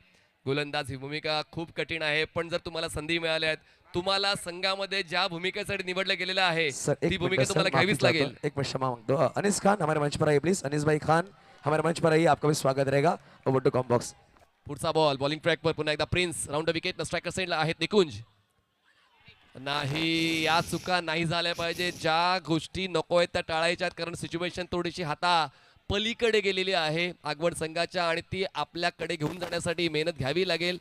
गोलंदाज ही भूमिका खूप कठीण आहे, पण जर तुम्हाला संधी मिळाल्या आहेत, तुम्हाला संघामध्ये ज्या भूमिकेसाठी निवडलं गेलेलं आहे ती भूमिका तुम्हाला घ्यावीच लागेल. एक मिनट क्षमा मांगतो. अनीस खान हमारे मंच पर आइए प्लीज. अनीस भाई खान हमारे मंच पर आइए, आपका भी स्वागत रहेगा. Over to comm box. पुढचा बॉल बॉलिंग ट्रॅकवर पुन्हा एकदा प्रिन्स राऊंड विकेट स्ट्रायकर साईडला आहेत निकुंज. नाही, या चुका नाही झाल्या पाहिजे. ज्या गोष्टी नको आहेत त्या टाळायच्यात, कारण सिच्युएशन थोडीशी हाता पलीकडे गेलेली आहे आगवड संघाच्या आणि ती आपल्याकडे घेऊन जाण्यासाठी मेहनत घ्यावी लागेल.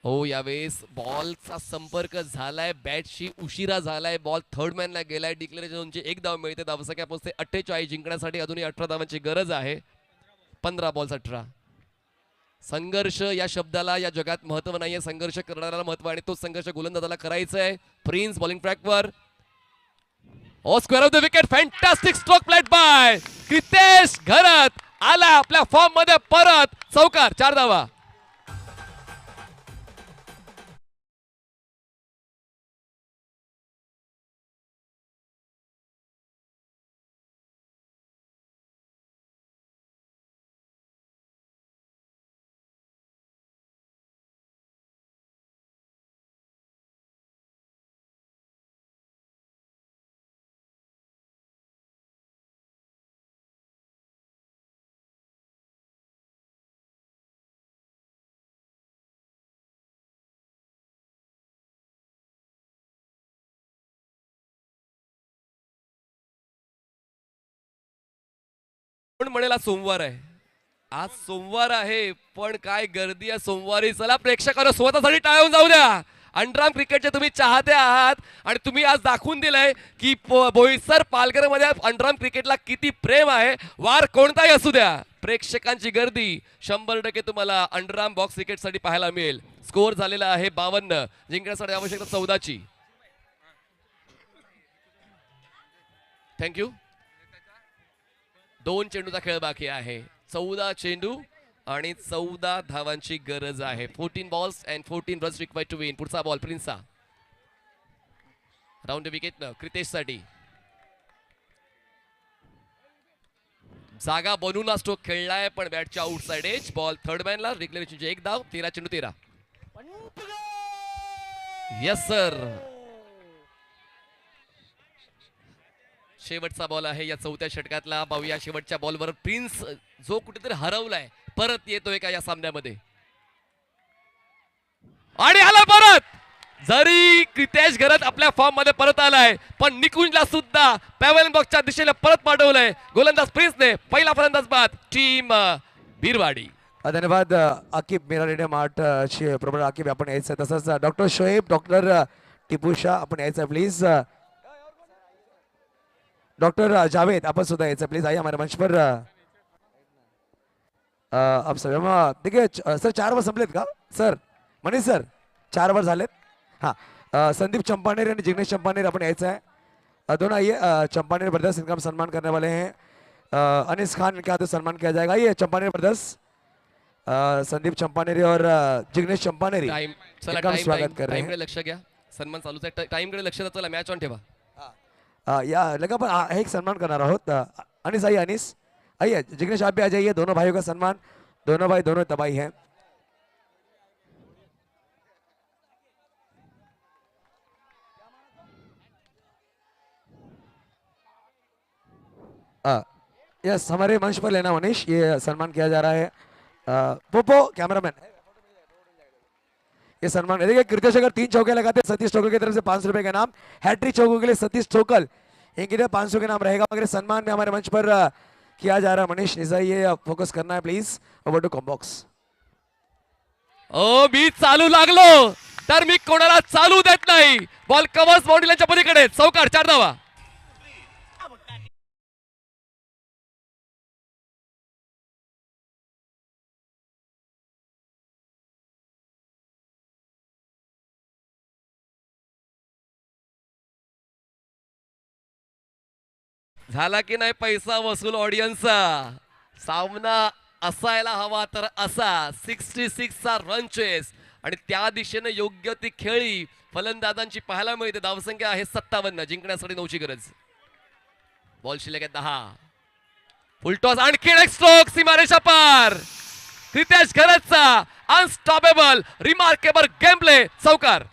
हो, यावेळेस बॉलचा संपर्क झालाय, बॅटशी उशिरा झालाय, बॉल थर्ड मॅनला गेलाय. डिक्लेरेशनची एक धाव मिळते, धावसंख्या पोहोचते 48. जिंकण्यासाठी अजूनही 18 धावांची गरज आहे. 15 बॉल्स 18. संघर्ष या शब्दाला या जगात महत्व नाहीये, संघर्ष करणाऱ्याला महत्व आणि तो संघर्ष गोलंदाजाला करायचा आहे. प्रिन्स बॉलिंग ट्रॅकवर. Oh square off the wicket, fantastic stroke played by Kritesh Gharat. आला आपल्या फॉर्म मध्ये परत. चौकार, 4 धावा. कोण म्हणेल आज सोमवार आहे? आज सोमवार आहे, पण काय गर्दी आहे सोमवारी. चला प्रेक्षकांना स्वतःसाठी टाळून जाऊ द्या. अंडरआर्म क्रिकेटचे तुम्ही चाहते आहात आणि तुम्ही आज दाखवून दिलंय की बोईसर पालघरमध्ये अंडरआर्म क्रिकेटला किती प्रेम आहे. वार कोणताही असू द्या, प्रेक्षकांची गर्दी 100% तुम्हाला अंडरआर्म बॉक्स क्रिकेटसाठी पाहायला मिळेल. स्कोर झालेला आहे 52. जिंकण्यासाठी आवश्यकता 14ची. थँक्यू. 2 चेंडूचा खेळ बाकी आहे. 14 चेंडू आणि 14 धावांची गरज आहे. 14 balls and 14 runs required to win. पुढचा बॉल प्रिन्सचा. राऊंड विकेट क्रितेश साठी. जागा बनून स्ट्रोक खेळलाय पण बॅटच्या outside edge. Ball third मॅनला. डिक्लेरेशनची 1 धाव. 13 चेंडू 13. Yes sir. शेवटचा बॉल आहे या 4थ्या षटकातला. पाहूया शेवटच्या बॉलवर प्रिन्स जो कुठेतरी हरवलाय परत येतोय का या सामन्यामध्ये. आणि आला परत. जरी क्रितेश घरत आपल्या फॉर्म मध्ये परत आलाय, पण निकुंजला सुद्धा पॅव्हलियन बॉक्सच्या दिशेने परत पाठवलंय. गोलंदाज प्रिन्सने पहिला फलंदाज बाद. टीम बीरवाडी. धन्यवाद आकिब. मेरा रेडियम आर्ट चे प्रॉपर आकिब आपण यायचं. तसंच डॉक्टर शोएब, डॉक्टर टिपू शाह आपण यायचं प्लीज. डॉक्टर जावेद आपण सुद्धा यायचं प्लीज. आइए हमारे मंच पर. अब सर देखिए सर 4 ओव्हर संपलेत का सर? मनीष सर 4 ओव्हर झालेत. हाँ, संदीप चंपानेर आणि जिग्नेश चंपानेर अपन ऐसा है. दोनों आइए. चंपानेर ब्रदर्स इनका हम सम्मान करने वाले हैं. अनीस खान इनके हाथों सम्मान किया जाएगा. आइए चंपानेर ब्रदर्स, संदीप चंपानेरी और जिग्नेश चंपानेरी टाइम. चला इनका हम टाइम स्वागत कर रहे टाइम हैं. लक्ष घ्या. सन्मान चालूच आहे. टाइम कडे लक्ष द्या. चला मॅच ऑन ठेवा. या लगा पण एक सम्मान करणार आहोत. अनीस आइए. अनीस आइए. जिग्नेश आप भी आ जाइए. दोनों भाइयों का सम्मान. दोनों भाई दोनों तबाही हैं. यस, हमारे मंच पर लेना मनीष. ये सम्मान किया जा रहा है. पोपो कैमरामैन, ये सम्मान. देखिए कृतेश अगर 3 चौके लगाते सतीश ठोकल की तरफ से 500 रुपए का नाम. हैट्रिक चौकों के लिए सतीश ठोकल इनके लिए 500 के नाम रहेगा. मगर सम्मान में हमारे मंच पर किया जा रहा है. मनीष निजा ये फोकस करना है प्लीज. ओवर टू कॉम्बॉक्स. ओ मी चालू लागलो तर मी कोणाला चालू देत नाही. बॉल कव्हर्स बाउंड्रीच्या पलीकडे. चौकार, 4 धावा. झाला की नाही पैसा वसूल ऑडियन्सचा. सामना असायला हवा तर असा. 66 चा रन चेस आणि त्या दिशेने योग्य ती खेळी फलंदाजांची पाहायला मिळते. धावसंख्या आहे 57. जिंकण्यासाठी 9ची गरज. बॉल शिल्लक आहे 10. फुलटॉस आणखी एक स्ट्रोक सीमारेषा पार. Kritesh घरतचा unstoppable remarkable game play. चौकार.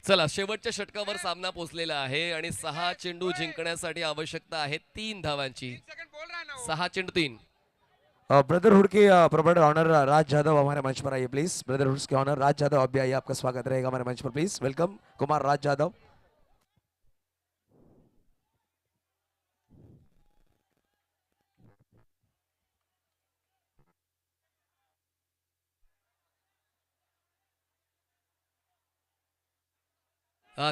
चला शेवटच्या षटकावर सामना पोहोचलेला आहे आणि 6 चेंडू जिंकण्यासाठी आवश्यकता आहे 3 धावांची. 6 चेंडू 3. ब्रदरहुड के प्रोप्राइटर ऑनर राज यादव हमारे मंच पर आइए प्लीज. ब्रदरहुड के ऑनर राज यादव आप भी आइए, आपका स्वागत रहेगा हमारे मंच पर प्लीज. वेलकम कुमार राज यादव.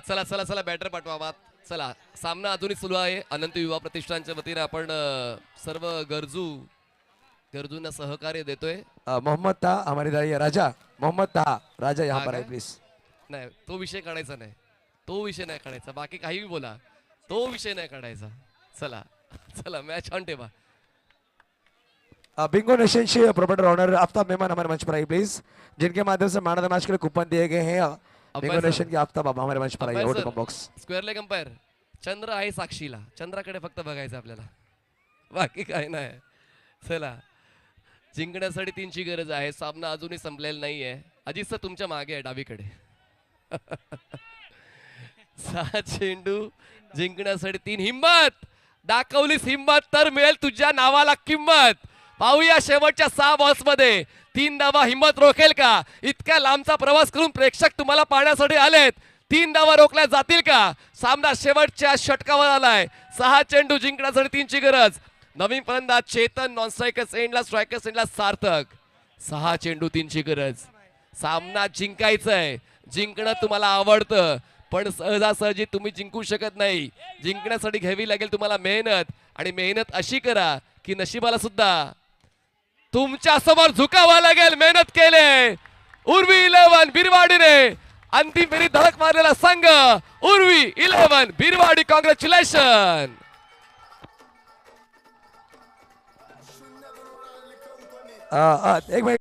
चला चला चला बॅटर पाठवा. चला सामना अजूनही सुरू आहे. अनंत युवा प्रतिष्ठानच्या वतीने आपण सर्व गरजूंना सहकार्य देतोय. मोहम्मद ताहा हमारी दाई राजा. मोहम्मद ताहा राजा यहाँ पर आए प्लीज. नाही तो विषय काढायचा नाही. तो विषय नाही काढायचा. बाकी काही बोला, तो विषय नाही काढायचा. चला चला मॅच ऑन ठेवा. बिंगो नेशन से प्रोप्राइटर ऑनर आफ्ताब मेहमान हमारे मंच पर आइए प्लीज, जिनके माध्यम से मैन ऑफ द मैच के लिए कूपन दिए गए हैं. बिंगो नेशन के आफ्ताब आप हमारे मंच पर आइए. वोट बॉक्स स्क्वेअर लेग अंपायर चंद्र आहे साक्षीला. चंद्राकडे फक्त बघायचं आपल्याला, बाकी काय नाही. चला जिंकण्यासाठी 3ची गरज आहे. सामना अजूनही संपलेला नाहीये. अजित सर तुमच्या मागे आहे डावीकडे. 6 चेंडू जिंकण्यासाठी 3. हिम्मत दाखवलीस हिम्मत तर मिळेल तुझ्या नावाला किंमत. पाहूया शेवटच्या 6 बॉल्स मध्ये 3 धावा हिम्मत रोखेल का? इतक्या लांबचा प्रवास करून प्रेक्षक तुम्हाला पाहण्यासाठी आलेत. 3 धावा रोखल्या जातील का? सामना शेवटच्या षटकावर आलाय. 6 चेंडू जिंकण्यासाठी 3ची गरज. नवीन फलंदाज चेतन, नॉन स्ट्रायकर्स एंडला, स्ट्रायकर्स एंडला सार्थक. 6 चेंडू 3ची गरज. सामना जिंकायचंय. जिंकणं तुम्हाला आवडतं पण सहजासहजी तुम्ही जिंकू शकत नाही. जिंकण्यासाठी घ्यावी लागेल तुम्हाला मेहनत, आणि मेहनत अशी करा की नशिबाला सुद्धा तुमच्या समोर झुकावं लागेल. मेहनत केले उर्वी 11 बिरवाडीने. अंतिम फेरी धडक मारलेला संघ उर्वी 11 बिरवाडी. कॉंग्रॅच्युलेशन. एक मिनट.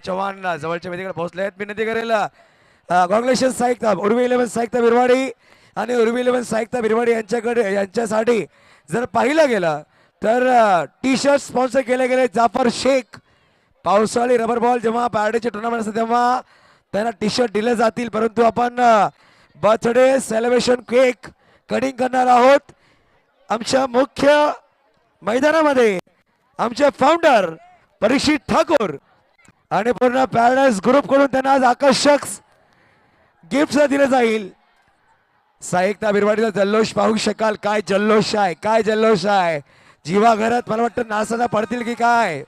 चव्हाण जवळच्या वेदिकेकडे पोहोचले आहेत. विनंती करेल कॉंग्रॅच्युलेशन साहित्य उर्वी 11 साहित्य बिरवाडी आणि उर्वी 11 साहित्य बिरवाडी यांच्यासाठी जर पाहिलं गेलं तर टी शर्ट स्पॉन्सर केले गेले जाफर शेख. पावसाळी रबर बॉल जेव्हा पॅरेडचे टुर्नामेंट असते तेव्हा त्यांना टी शर्ट दिले जातील, परंतु आपण बर्थडे सेलिब्रेशन केक कटिंग करणार आहोत. आमच्या मुख्य मैदानामध्ये आमचे फाउंडर परीक्षित ठाकूर आणि पूर्ण पॅराडाइज ग्रुप कडून त्यांना आज आकर्षक गिफ्ट दिले जाईल. साहित्य बिरवाडीचा जल्लोष पाहू शकाल. काय जल्लोष आहे, काय जल्लोष आहे. जीवा घरात मला वाटतं नासाला पडतील की काय.